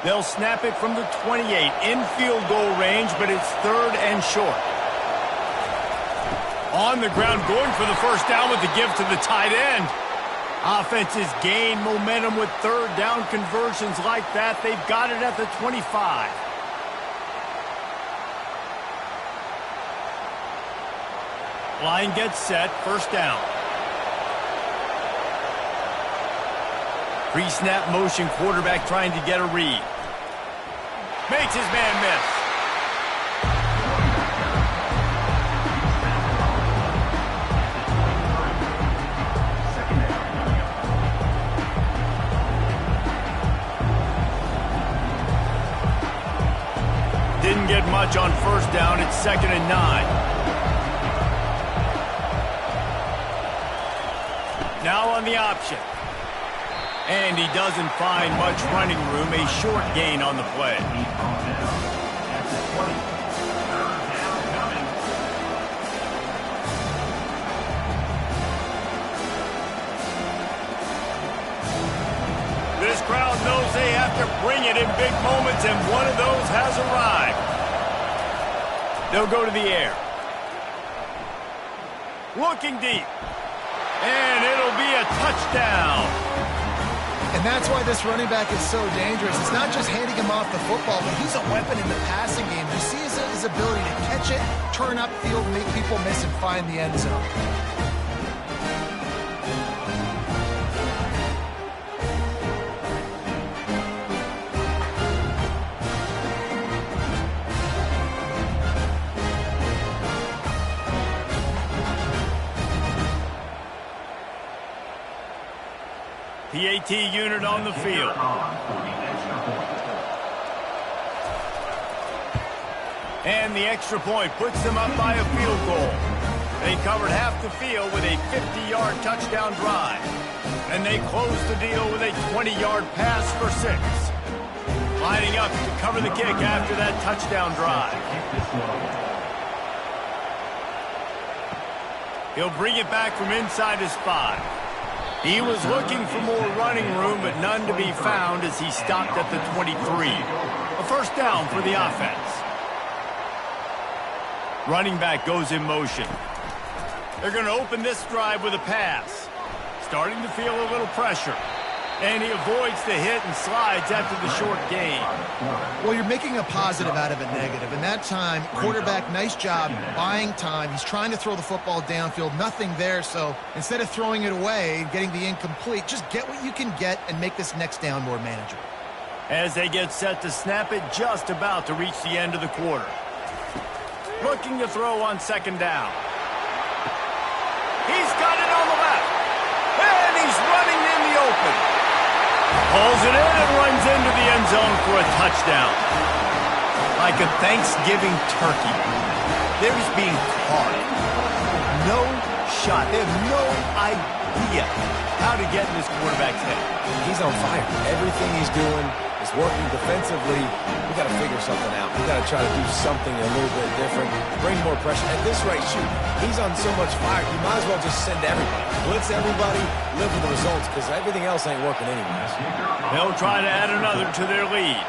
They'll snap it from the 28 in field goal range, but it's 3rd and short. On the ground, going for the first down with the give to the tight end. Offenses gain momentum with third down conversions like that. They've got it at the 25. Line gets set, first down. Pre-snap motion quarterback trying to get a read. Makes his man miss. Didn't get much on first down. It's 2nd and 9. Now on the option. And he doesn't find much running room. A short gain on the play. This crowd knows they have to bring it in big moments, and one of those has arrived. They'll go to the air. Looking deep. And it'll be a touchdown. And that's why this running back is so dangerous. It's not just handing him off the football, but he's a weapon in the passing game. You see his ability to catch it, turn upfield, make people miss, and find the end zone. PAT unit on the field. And the extra point puts them up by a field goal. They covered half the field with a 50-yard touchdown drive. And they close the deal with a 20-yard pass for 6. Lining up to cover the kick after that touchdown drive. He'll bring it back from inside his 5. He was looking for more running room, but none to be found as he stopped at the 23. A first down for the offense. Running back goes in motion. They're going to open this drive with a pass. Starting to feel a little pressure. And he avoids the hit and slides after the short gain. Well, you're making a positive out of a negative. And that time, quarterback, nice job buying time. He's trying to throw the football downfield. Nothing there. So instead of throwing it away and getting the incomplete, just get what you can get and make this next down more manageable. As they get set to snap it, just about to reach the end of the quarter. Looking to throw on second down. He's got it on the left. And he's running in the open. Pulls it in and runs into the end zone for a touchdown. Like a Thanksgiving turkey. They're just being caught. No shot. They have no idea how to get in this quarterback's head. He's on fire. Everything he's doing is working defensively. We got to figure something out. We got to try to do something a little bit different. Bring more pressure. At this rate, shoot, he's on so much fire, you might as well just send everybody. Blitz everybody, live with the results, because everything else ain't working anyways. They'll try to add another to their lead.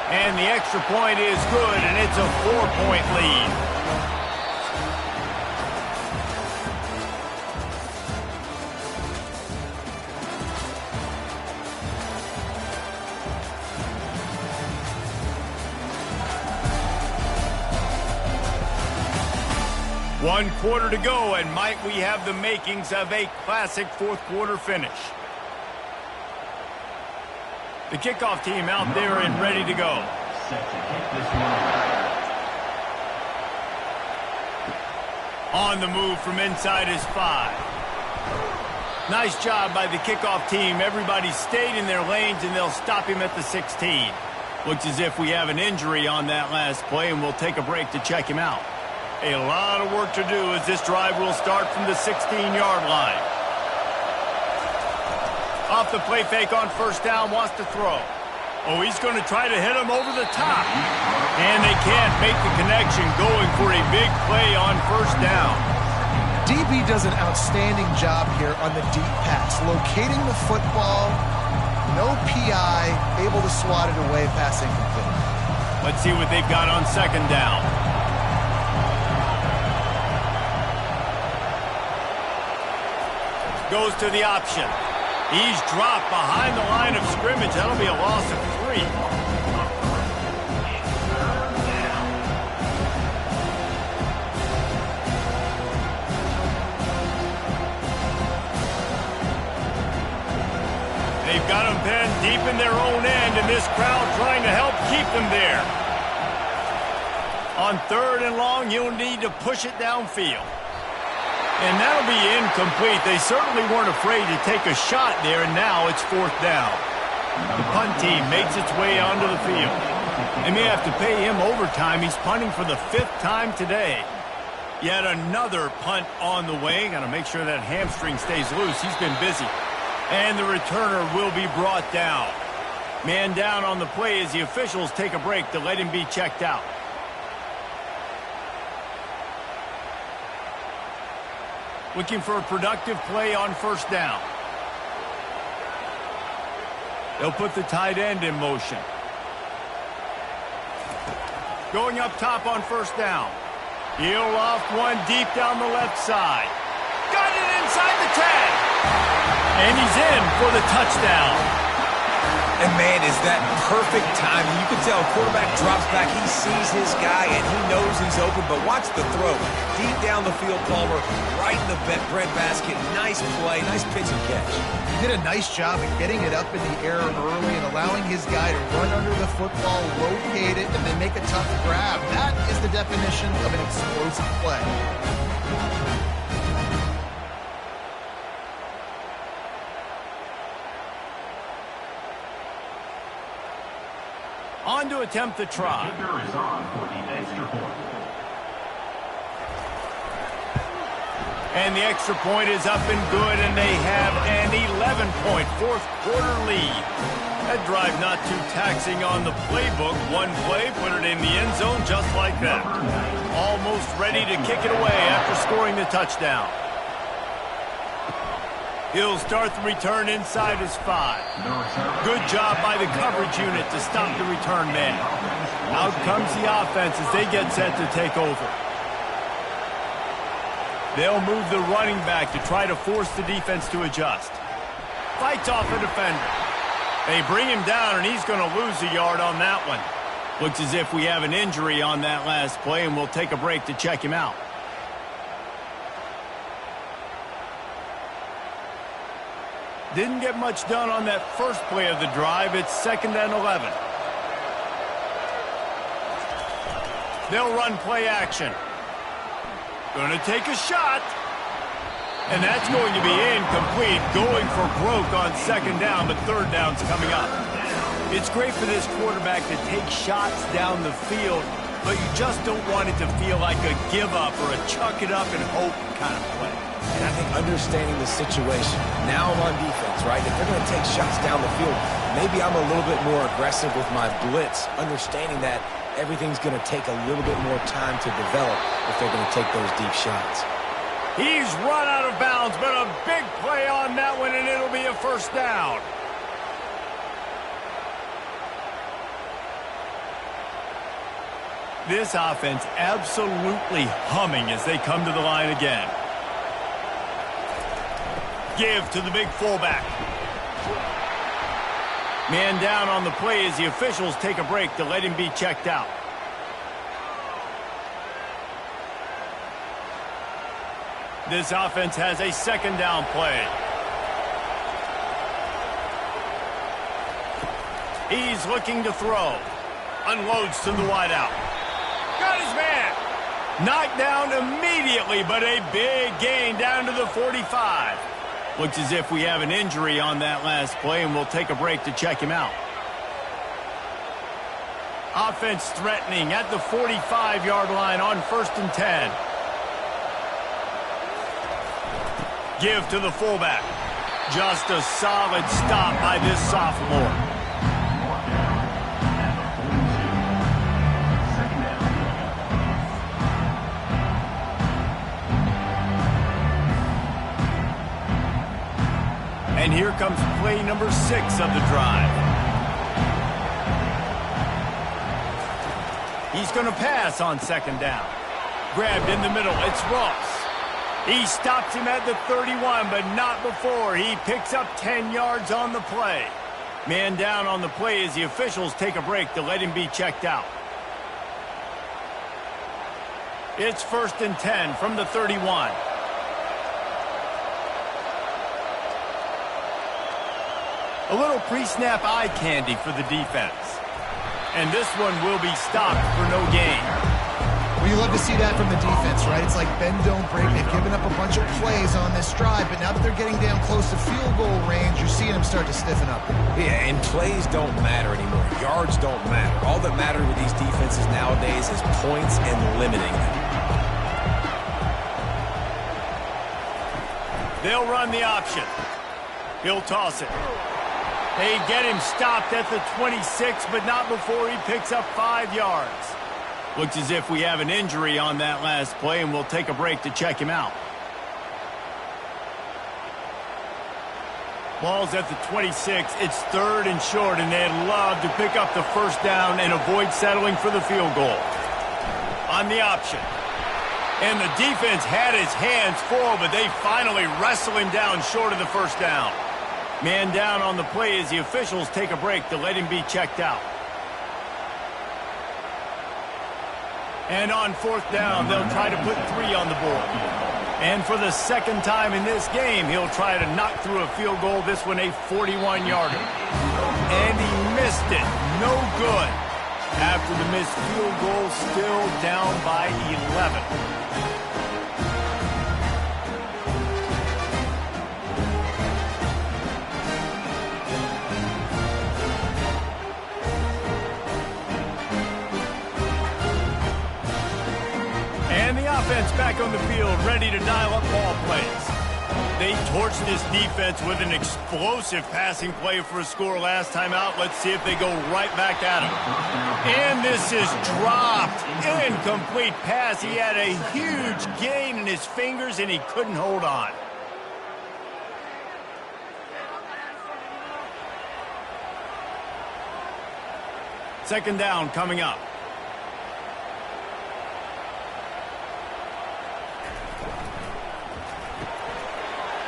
And the extra point is good, and it's a 4-point lead. One quarter to go, and might we have the makings of a classic fourth quarter finish. The kickoff team out there and ready to go. On the move from inside his 5. Nice job by the kickoff team. Everybody stayed in their lanes, and they'll stop him at the 16. Looks as if we have an injury on that last play, and we'll take a break to check him out. A lot of work to do as this drive will start from the 16-yard line. Off the play fake on first down, wants to throw. Oh, he's going to try to hit him over the top. And they can't make the connection, going for a big play on first down. DB does an outstanding job here on the deep pass, locating the football, no PI, able to swat it away, pass incomplete. Let's see what they've got on second down. Goes to the option. He's dropped behind the line of scrimmage. That'll be a loss of 3. They've got them pinned deep in their own end, and this crowd trying to help keep them there. On third and long, you'll need to push it downfield. And that'll be incomplete. They certainly weren't afraid to take a shot there, and now it's fourth down. The punt team makes its way onto the field. They may have to pay him overtime. He's punting for the 5th time today. Yet another punt on the way. Got to make sure that hamstring stays loose. He's been busy. And the returner will be brought down. Man down on the play as the officials take a break to let him be checked out. Looking for a productive play on first down. They'll put the tight end in motion. Going up top on first down. He'll loft one deep down the left side. Got it inside the 10. And he's in for the touchdown. And, man, is that perfect timing. You can tell quarterback drops back. He sees his guy, and he knows he's open. But watch the throw. Deep down the field, Palmer, right in the breadbasket. Nice play, nice pitch and catch. He did a nice job at getting it up in the air early and allowing his guy to run under the football, locate it, and then make a tough grab. That is the definition of an explosive play. On to attempt the try. Kicker is on for the extra point. And the extra point is up and good, and they have an 3-point fourth quarter lead. That drive not too taxing on the playbook. One play, put it in the end zone just like that. Almost ready to kick it away after scoring the touchdown. He'll start the return inside his 5. Good job by the coverage unit to stop the return man. Out comes the offense as they get set to take over. They'll move the running back to try to force the defense to adjust. Fights off a defender. They bring him down, and he's going to lose a yard on that one. Looks as if we have an injury on that last play, and we'll take a break to check him out. Didn't get much done on that first play of the drive. It's 2nd and 11. They'll run play action. Going to take a shot. And that's going to be incomplete. Going for broke on 2nd down, but 3rd down's coming up. It's great for this quarterback to take shots down the field, but you just don't want it to feel like a give-up or a chuck it up and hope kind of play. And I think understanding the situation, now I'm on defense, right? If they're going to take shots down the field, maybe I'm a little bit more aggressive with my blitz, understanding that everything's going to take a little bit more time to develop if they're going to take those deep shots. He's run out of bounds, but a big play on that one, and it'll be a 1st down. This offense absolutely humming as they come to the line again. Give to the big fullback. Man down on the play as the officials take a break to let him be checked out. This offense has a 2nd down play. He's looking to throw. Unloads to the wideout. Got his man. Knocked down immediately, but a big gain down to the 45. Looks as if we have an injury on that last play, and we'll take a break to check him out. Offense threatening at the 45-yard line on 1st and 10. Give to the fullback. Just a solid stop by this sophomore. And here comes play number 6 of the drive. He's going to pass on 2nd down. Grabbed in the middle. It's Ross. He stops him at the 31, but not before. He picks up 10 yards on the play. Man down on the play as the officials take a break to let him be checked out. It's 1st and 10 from the 31. A little pre-snap eye candy for the defense. And this one will be stopped for no gain. Well, you love to see that from the defense, right? It's like bend, don't break. They've given up a bunch of plays on this drive, but now that they're getting down close to field goal range, you're seeing them start to stiffen up. Yeah, and plays don't matter anymore. Yards don't matter. All that matters with these defenses nowadays is points and limiting them. They'll run the option. He'll toss it. They get him stopped at the 26, but not before he picks up 5 yards. Looks as if we have an injury on that last play, and we'll take a break to check him out. Ball's at the 26. It's 3rd and short, and they'd love to pick up the 1st down and avoid settling for the field goal. On the option. And the defense had his hands full, but they finally wrestle him down short of the 1st down. Man down on the play as the officials take a break to let him be checked out. And on 4th down, they'll try to put 3 on the board. And for the 2nd time in this game, he'll try to knock through a field goal, this one a 41-yarder. And he missed it. No good. After the missed field goal, still down by 11. And the offense back on the field, ready to dial up ball plays. They torched this defense with an explosive passing play for a score last time out. Let's see if they go right back at him. And this is dropped. Incomplete pass. He had a huge gain in his fingers, and he couldn't hold on. Second down coming up.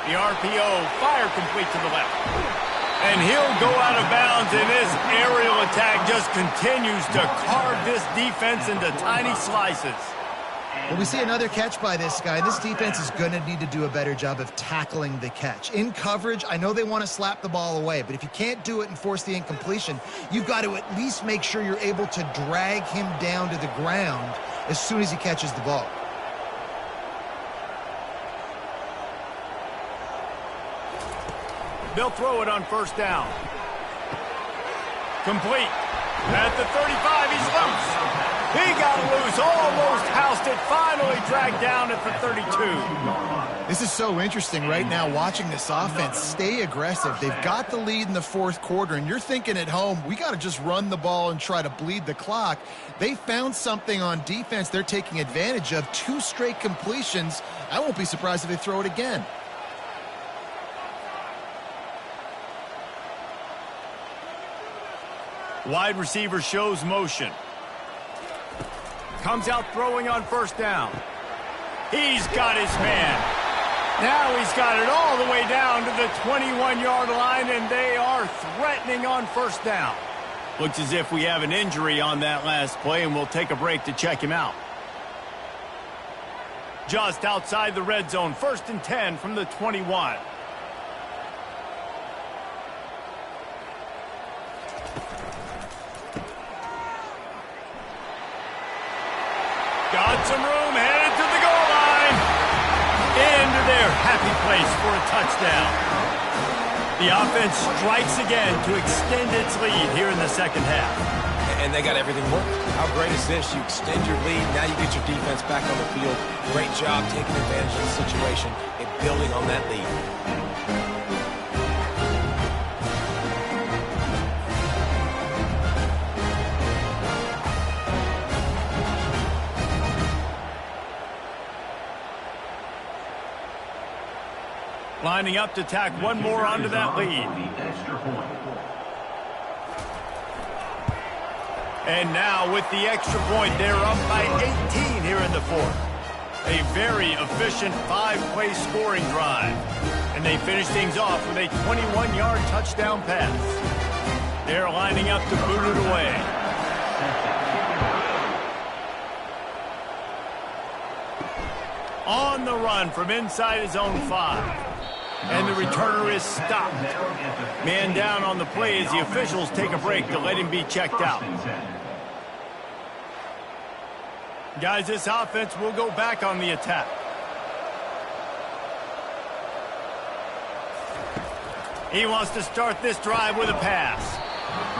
The RPO, fire complete to the left. And he'll go out of bounds, and this aerial attack just continues to carve this defense into tiny slices. Well, we see another catch by this guy. This defense is going to need to do a better job of tackling the catch. In coverage, I know they want to slap the ball away, but if you can't do it and force the incompletion, you've got to at least make sure you're able to drag him down to the ground as soon as he catches the ball. They'll throw it on first down. Complete. At the 35, he's loose. He got loose, almost housed it, finally dragged down at the 32. This is so interesting right now watching this offense stay aggressive. They've got the lead in the fourth quarter, and you're thinking at home, we got to just run the ball and try to bleed the clock. They found something on defense they're taking advantage of. 2 straight completions. I won't be surprised if they throw it again. Wide receiver shows motion. Comes out throwing on first down. He's got his man. Now he's got it all the way down to the 21-yard line, and they are threatening on first down. Looks as if we have an injury on that last play, and we'll take a break to check him out. Just outside the red zone, 1st and 10 from the 21. Got some room, headed to the goal line. Into their happy place for a touchdown. The offense strikes again to extend its lead here in the second half. And they got everything working. How great is this? You extend your lead, now you get your defense back on the field. Great job taking advantage of the situation and building on that lead. Lining up to tack one more onto that lead. And now with the extra point, they're up by 18 here in the fourth. A very efficient 5-play scoring drive. And they finish things off with a 21-yard touchdown pass. They're lining up to boot it away. On the run from inside his own 5. And the returner is stopped. Man down on the play as the officials take a break to let him be checked out. Guys, this offense will go back on the attack. He wants to start this drive with a pass.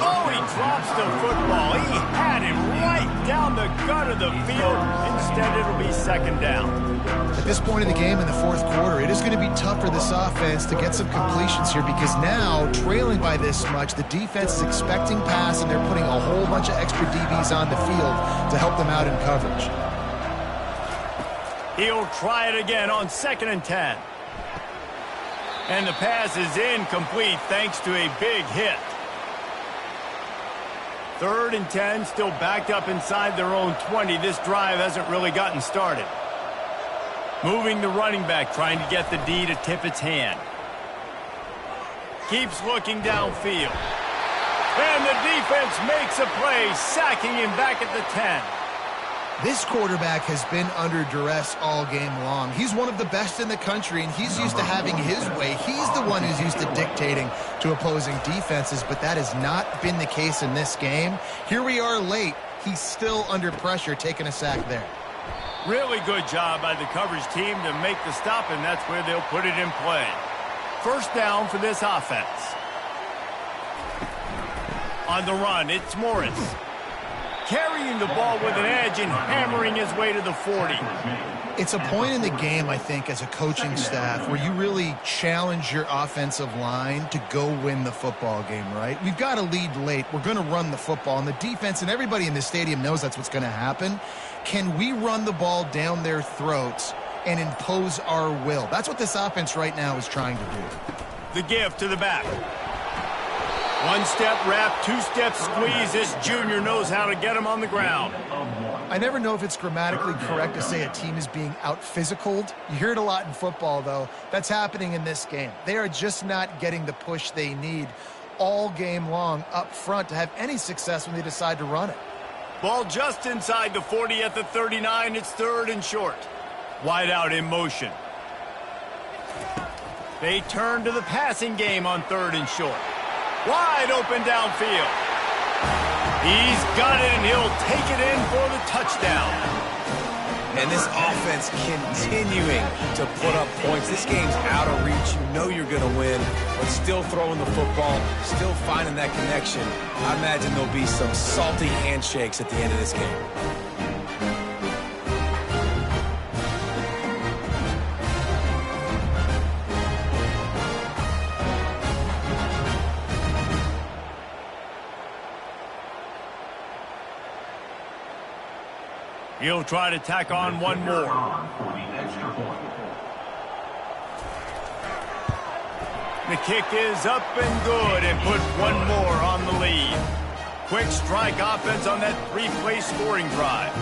Oh, he drops the football. He had him right down the gut of the field. Instead, it'll be second down. At this point in the game in the fourth quarter, it is going to be tough for this offense to get some completions here because now, trailing by this much, the defense is expecting pass, and they're putting a whole bunch of extra DBs on the field to help them out in coverage. He'll try it again on 2nd and 10. And the pass is incomplete thanks to a big hit. 3rd and 10, still backed up inside their own 20. This drive hasn't really gotten started. Moving the running back, trying to get the D to tip its hand. Keeps looking downfield. And the defense makes a play, sacking him back at the 10. This quarterback has been under duress all game long. He's one of the best in the country, and he's used to having his way. He's the one who's used to dictating to opposing defenses, but that has not been the case in this game. Here we are late. He's still under pressure, taking a sack there. Really good job by the coverage team to make the stop, and that's where they'll put it in play. First down for this offense. On the run, it's Morris. carrying the ball with an edge and hammering his way to the 40. It's a point in the game, I think, as a coaching staff where you really challenge your offensive line to go win the football game, right? We've got to lead late. We're going to run the football. And the defense and everybody in the stadium knows that's what's going to happen. Can we run the ball down their throats and impose our will? That's what this offense right now is trying to do. The give to the back. One-step wrap, two-step squeeze. This junior knows how to get him on the ground. I never know if it's grammatically correct to say a team is being out-physicaled. You hear it a lot in football, though. That's happening in this game. They are just not getting the push they need all game long up front to have any success when they decide to run it. Ball just inside the 40 at the 39. It's 3rd and short. Wide out in motion. They turn to the passing game on 3rd and short. Wide open downfield. He's got it, and he'll take it in for the touchdown. And this offense continuing to put up points. This game's out of reach. You know you're going to win, but still throwing the football, still finding that connection. I imagine there'll be some salty handshakes at the end of this game. He'll try to tack on one more. The kick is up and good and put one more on the lead. Quick strike offense on that 3-play scoring drive.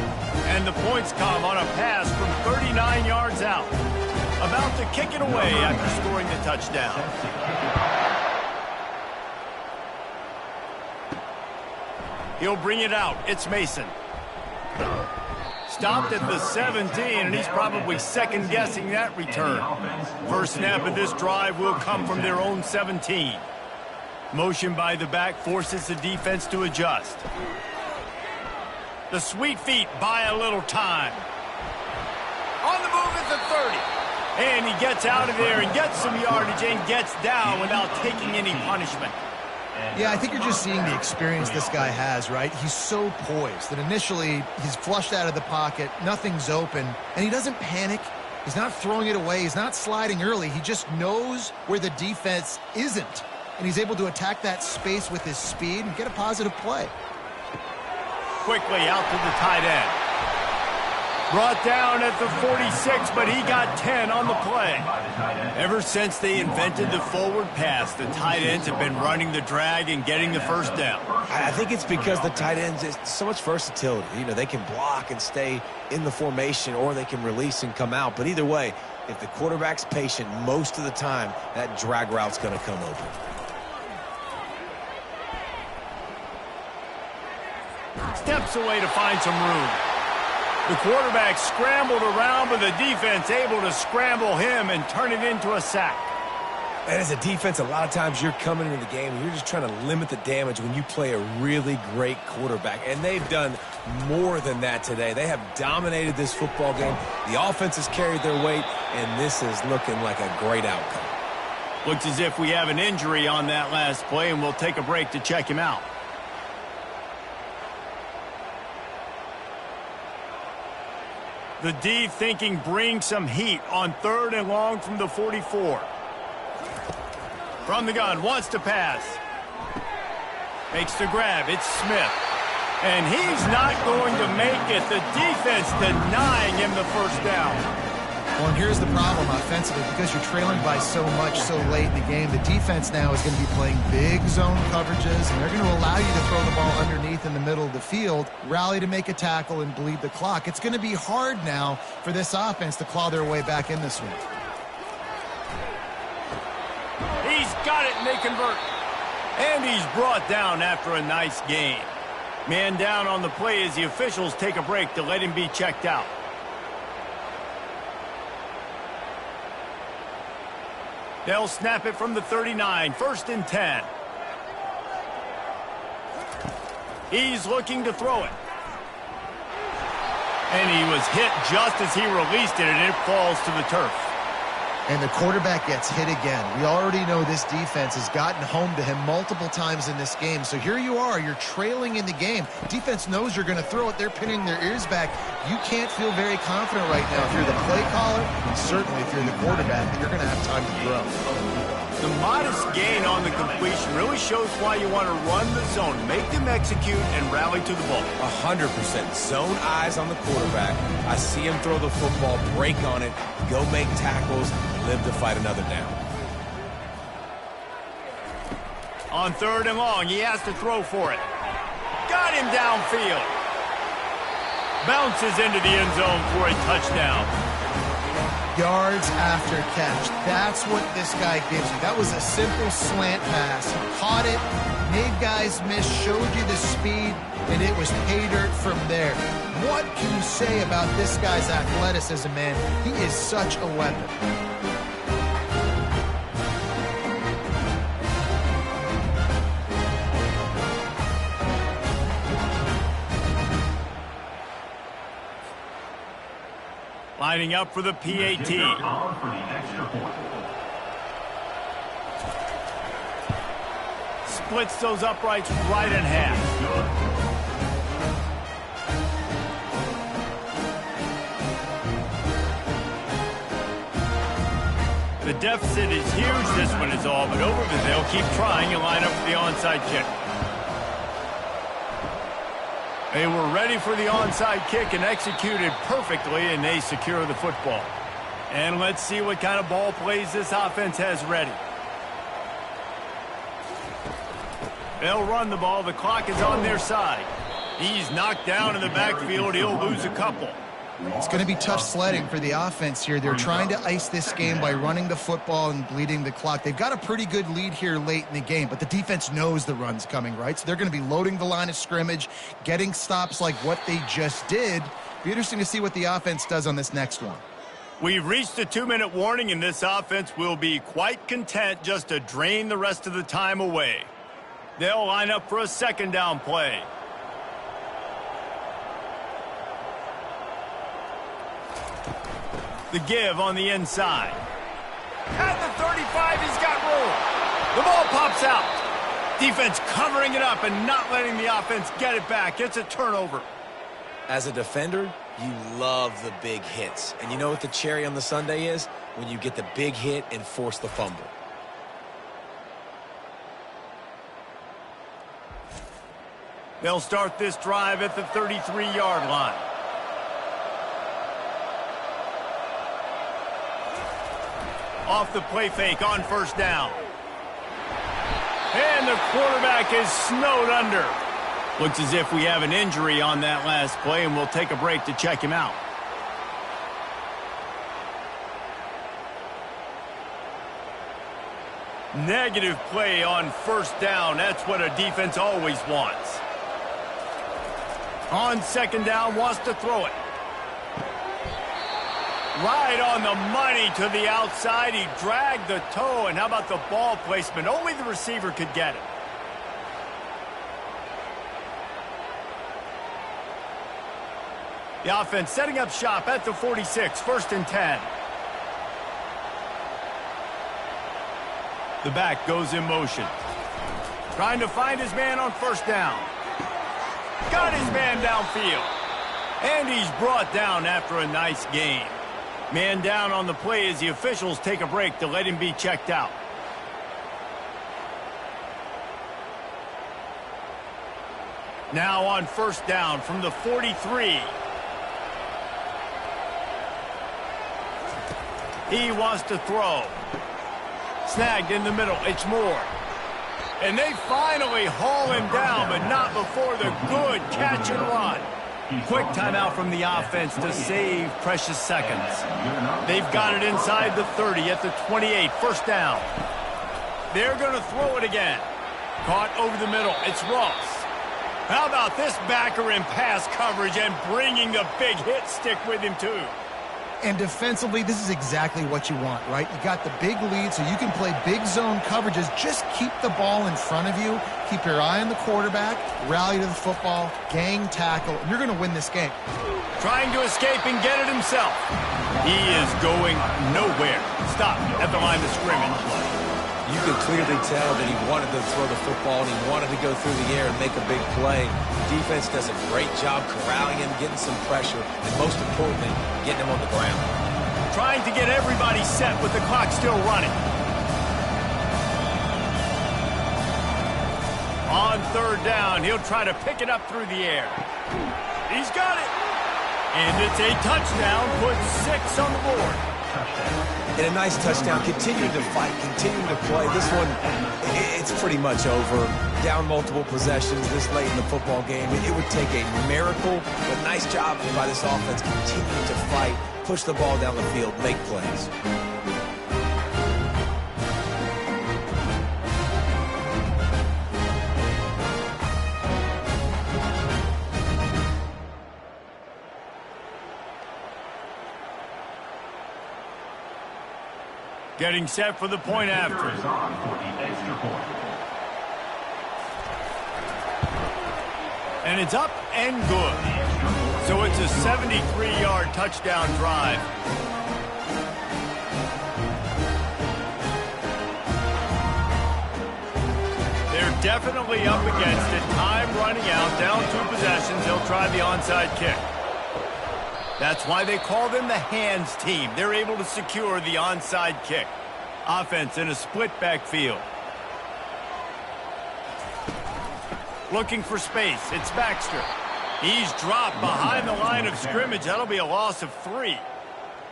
And the points come on a pass from 39 yards out. About to kick it away after scoring the touchdown. He'll bring it out. It's Mason. Stopped at the 17, and he's probably second-guessing that return. First snap of this drive will come from their own 17. Motion by the back forces the defense to adjust. The sweet feet buy a little time. On the move at the 30. And he gets out of there and gets some yardage and gets down without taking any punishment. Yeah, I think you're just seeing the experience this guy has, right? He's so poised that initially he's flushed out of the pocket, nothing's open, and he doesn't panic. He's not throwing it away. He's not sliding early. He just knows where the defense isn't, and he's able to attack that space with his speed and get a positive play. Quickly out to the tight end. Brought down at the 46, but he got 10 on the play. Ever since they invented the forward pass, the tight ends have been running the drag and getting the first down. I think it's because the tight ends, it's so much versatility. You know, they can block and stay in the formation, or they can release and come out. But either way, if the quarterback's patient most of the time, that drag route's going to come open. Steps away to find some room. The quarterback scrambled around, but the defense able to scramble him and turn it into a sack. And as a defense, a lot of times you're coming into the game and you're just trying to limit the damage when you play a really great quarterback. And they've done more than that today. They have dominated this football game. The offense has carried their weight, and this is looking like a great outcome. Looks as if we have an injury on that last play, and we'll take a break to check him out. The D thinking bring some heat on 3rd and long from the 44. From the gun, wants to pass. Makes the grab, it's Smith. And he's not going to make it. The defense denying him the first down. Well, and here's the problem offensively. Because you're trailing by so much so late in the game, the defense now is going to be playing big zone coverages, and they're going to allow you to throw the ball underneath in the middle of the field, rally to make a tackle, and bleed the clock. It's going to be hard now for this offense to claw their way back in this one. He's got it, and they convert. And he's brought down after a nice gain. Man down on the play as the officials take a break to let him be checked out. They'll snap it from the 39, 1st and 10. He's looking to throw it. And he was hit just as he released it, and it falls to the turf. And the quarterback gets hit again. We already know this defense has gotten home to him multiple times in this game. So here you are, you're trailing in the game. Defense knows you're going to throw it. They're pinning their ears back. You can't feel very confident right now if you're the play caller, and certainly if you're the quarterback, that you're going to have time to throw. The modest gain on the completion really shows why you want to run the zone, make them execute, and rally to the ball. 100%. Zone eyes on the quarterback. I see him throw the football, break on it, go make tackles, live to fight another down. On 3rd and long, he has to throw for it. Got him downfield. Bounces into the end zone for a touchdown. Yards after catch. That's what this guy gives you. That was a simple slant pass. He caught it, made guys miss, showed you the speed, and it was pay dirt from there. What can you say about this guy's athleticism, man? He is such a weapon. Lining up for the PAT. Splits those uprights right in half. The deficit is huge. This one is all but over, but they'll keep trying and line up for the onside kick. They were ready for the onside kick and executed perfectly, and they secure the football. And let's see what kind of ball plays this offense has ready. They'll run the ball. The clock is on their side. He's knocked down in the backfield. He'll lose a couple. It's going to be tough sledding for the offense here. They're trying to ice this game by running the football and bleeding the clock. They've got a pretty good lead here late in the game, but the defense knows the run's coming, right? So they're going to be loading the line of scrimmage, getting stops like what they just did. Be interesting to see what the offense does on this next one. We've reached the 2-minute warning, and this offense will be quite content just to drain the rest of the time away. They'll line up for a 2nd down play. The give on the inside. At the 35, he's got room. The ball pops out. Defense covering it up and not letting the offense get it back. It's a turnover. As a defender, you love the big hits. And you know what the cherry on the sundae is? When you get the big hit and force the fumble. They'll start this drive at the 33-yard line. Off the play fake on 1st down. And the quarterback is snowed under. Looks as if we have an injury on that last play, and we'll take a break to check him out. Negative play on 1st down. That's what a defense always wants. On 2nd down, wants to throw it. Right on the money to the outside. He dragged the toe, and how about the ball placement? Only the receiver could get it. The offense setting up shop at the 46, 1st and 10. The back goes in motion. Trying to find his man on 1st down. Got his man downfield. And he's brought down after a nice gain. Man down on the play as the officials take a break to let him be checked out. Now on 1st down from the 43. He wants to throw. Snagged in the middle. It's Moore. And they finally haul him down, but not before the good catch and run. Quick timeout from the offense to save precious seconds. They've got it inside the 30 at the 28, 1st down. They're going to throw it again. Caught over the middle. It's Ross. How about this backer in pass coverage and bringing the big hit stick with him too? And defensively, this is exactly what you want, right? You got the big lead, so you can play big zone coverages. Just keep the ball in front of you. Keep your eye on the quarterback. Rally to the football. Gang tackle. And you're going to win this game. Trying to escape and get it himself. He is going nowhere. Stop at the line of scrimmage. You could clearly tell that he wanted to throw the football and he wanted to go through the air and make a big play. Defense does a great job corralling him, getting some pressure, and most importantly, getting him on the ground. Trying to get everybody set with the clock still running. On third down, he'll try to pick it up through the air. He's got it. And it's a touchdown, puts 6 on the board. And a nice touchdown, continuing to fight, continuing to play. This one, it's pretty much over. Down multiple possessions this late in the football game. It would take a miracle, but nice job by this offense continuing to fight, push the ball down the field, make plays. Getting set for the point after. And it's up and good. So it's a 73-yard touchdown drive. They're definitely up against it. Time running out, down 2 possessions. They'll try the onside kick. That's why they call them the hands team. They're able to secure the onside kick. Offense in a split backfield. Looking for space. It's Baxter. He's dropped behind the line of scrimmage. That'll be a loss of 3.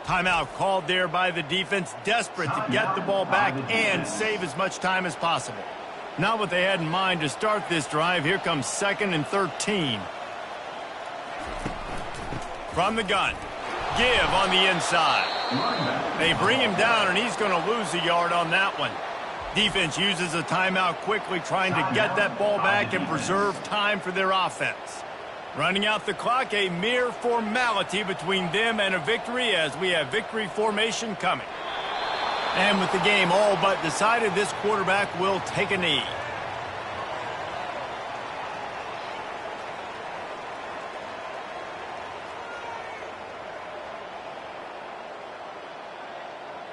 Timeout called there by the defense, desperate to get the ball back and save as much time as possible. Not what they had in mind to start this drive. Here comes 2nd and 13. From the gun. Give on the inside. They bring him down, and he's going to lose a yard on that one. Defense uses a timeout quickly, trying to get that ball back and preserve time for their offense. Running out the clock, a mere formality between them and a victory as we have victory formation coming. And with the game all but decided, this quarterback will take a knee.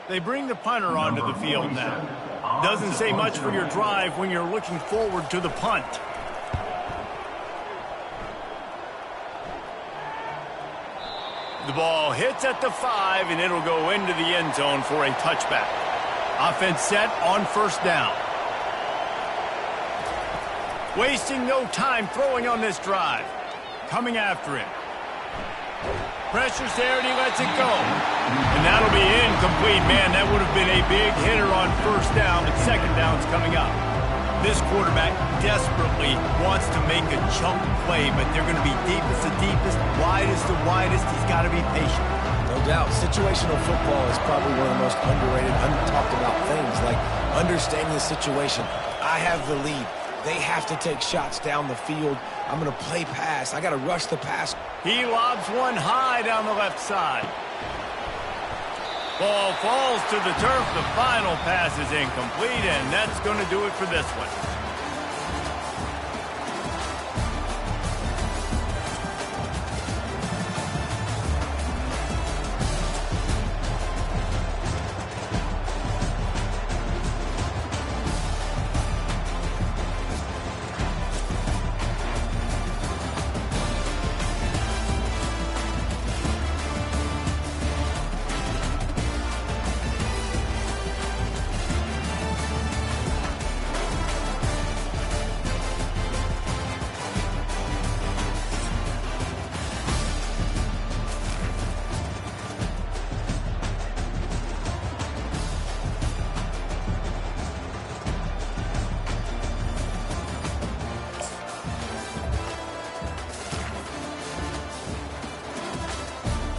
They bring the punter onto the field now. Doesn't say much for your drive when you're looking forward to the punt. The ball hits at the 5, and it'll go into the end zone for a touchback. Offense set on first down. Wasting no time throwing on this drive. Coming after him. Pressure's there, and he lets it go. And that'll be incomplete. Man, that would have been a big hitter on first down, but second down's coming up. This quarterback desperately wants to make a chunk play, but they're going to be deepest to deepest, widest to widest. He's got to be patient. No doubt. Situational football is probably one of the most underrated, untalked about things, like understanding the situation. I have the lead. They have to take shots down the field. I'm going to play pass. I got to rush the pass. He lobs one high down the left side. Ball falls to the turf. The final pass is incomplete, and that's going to do it for this one.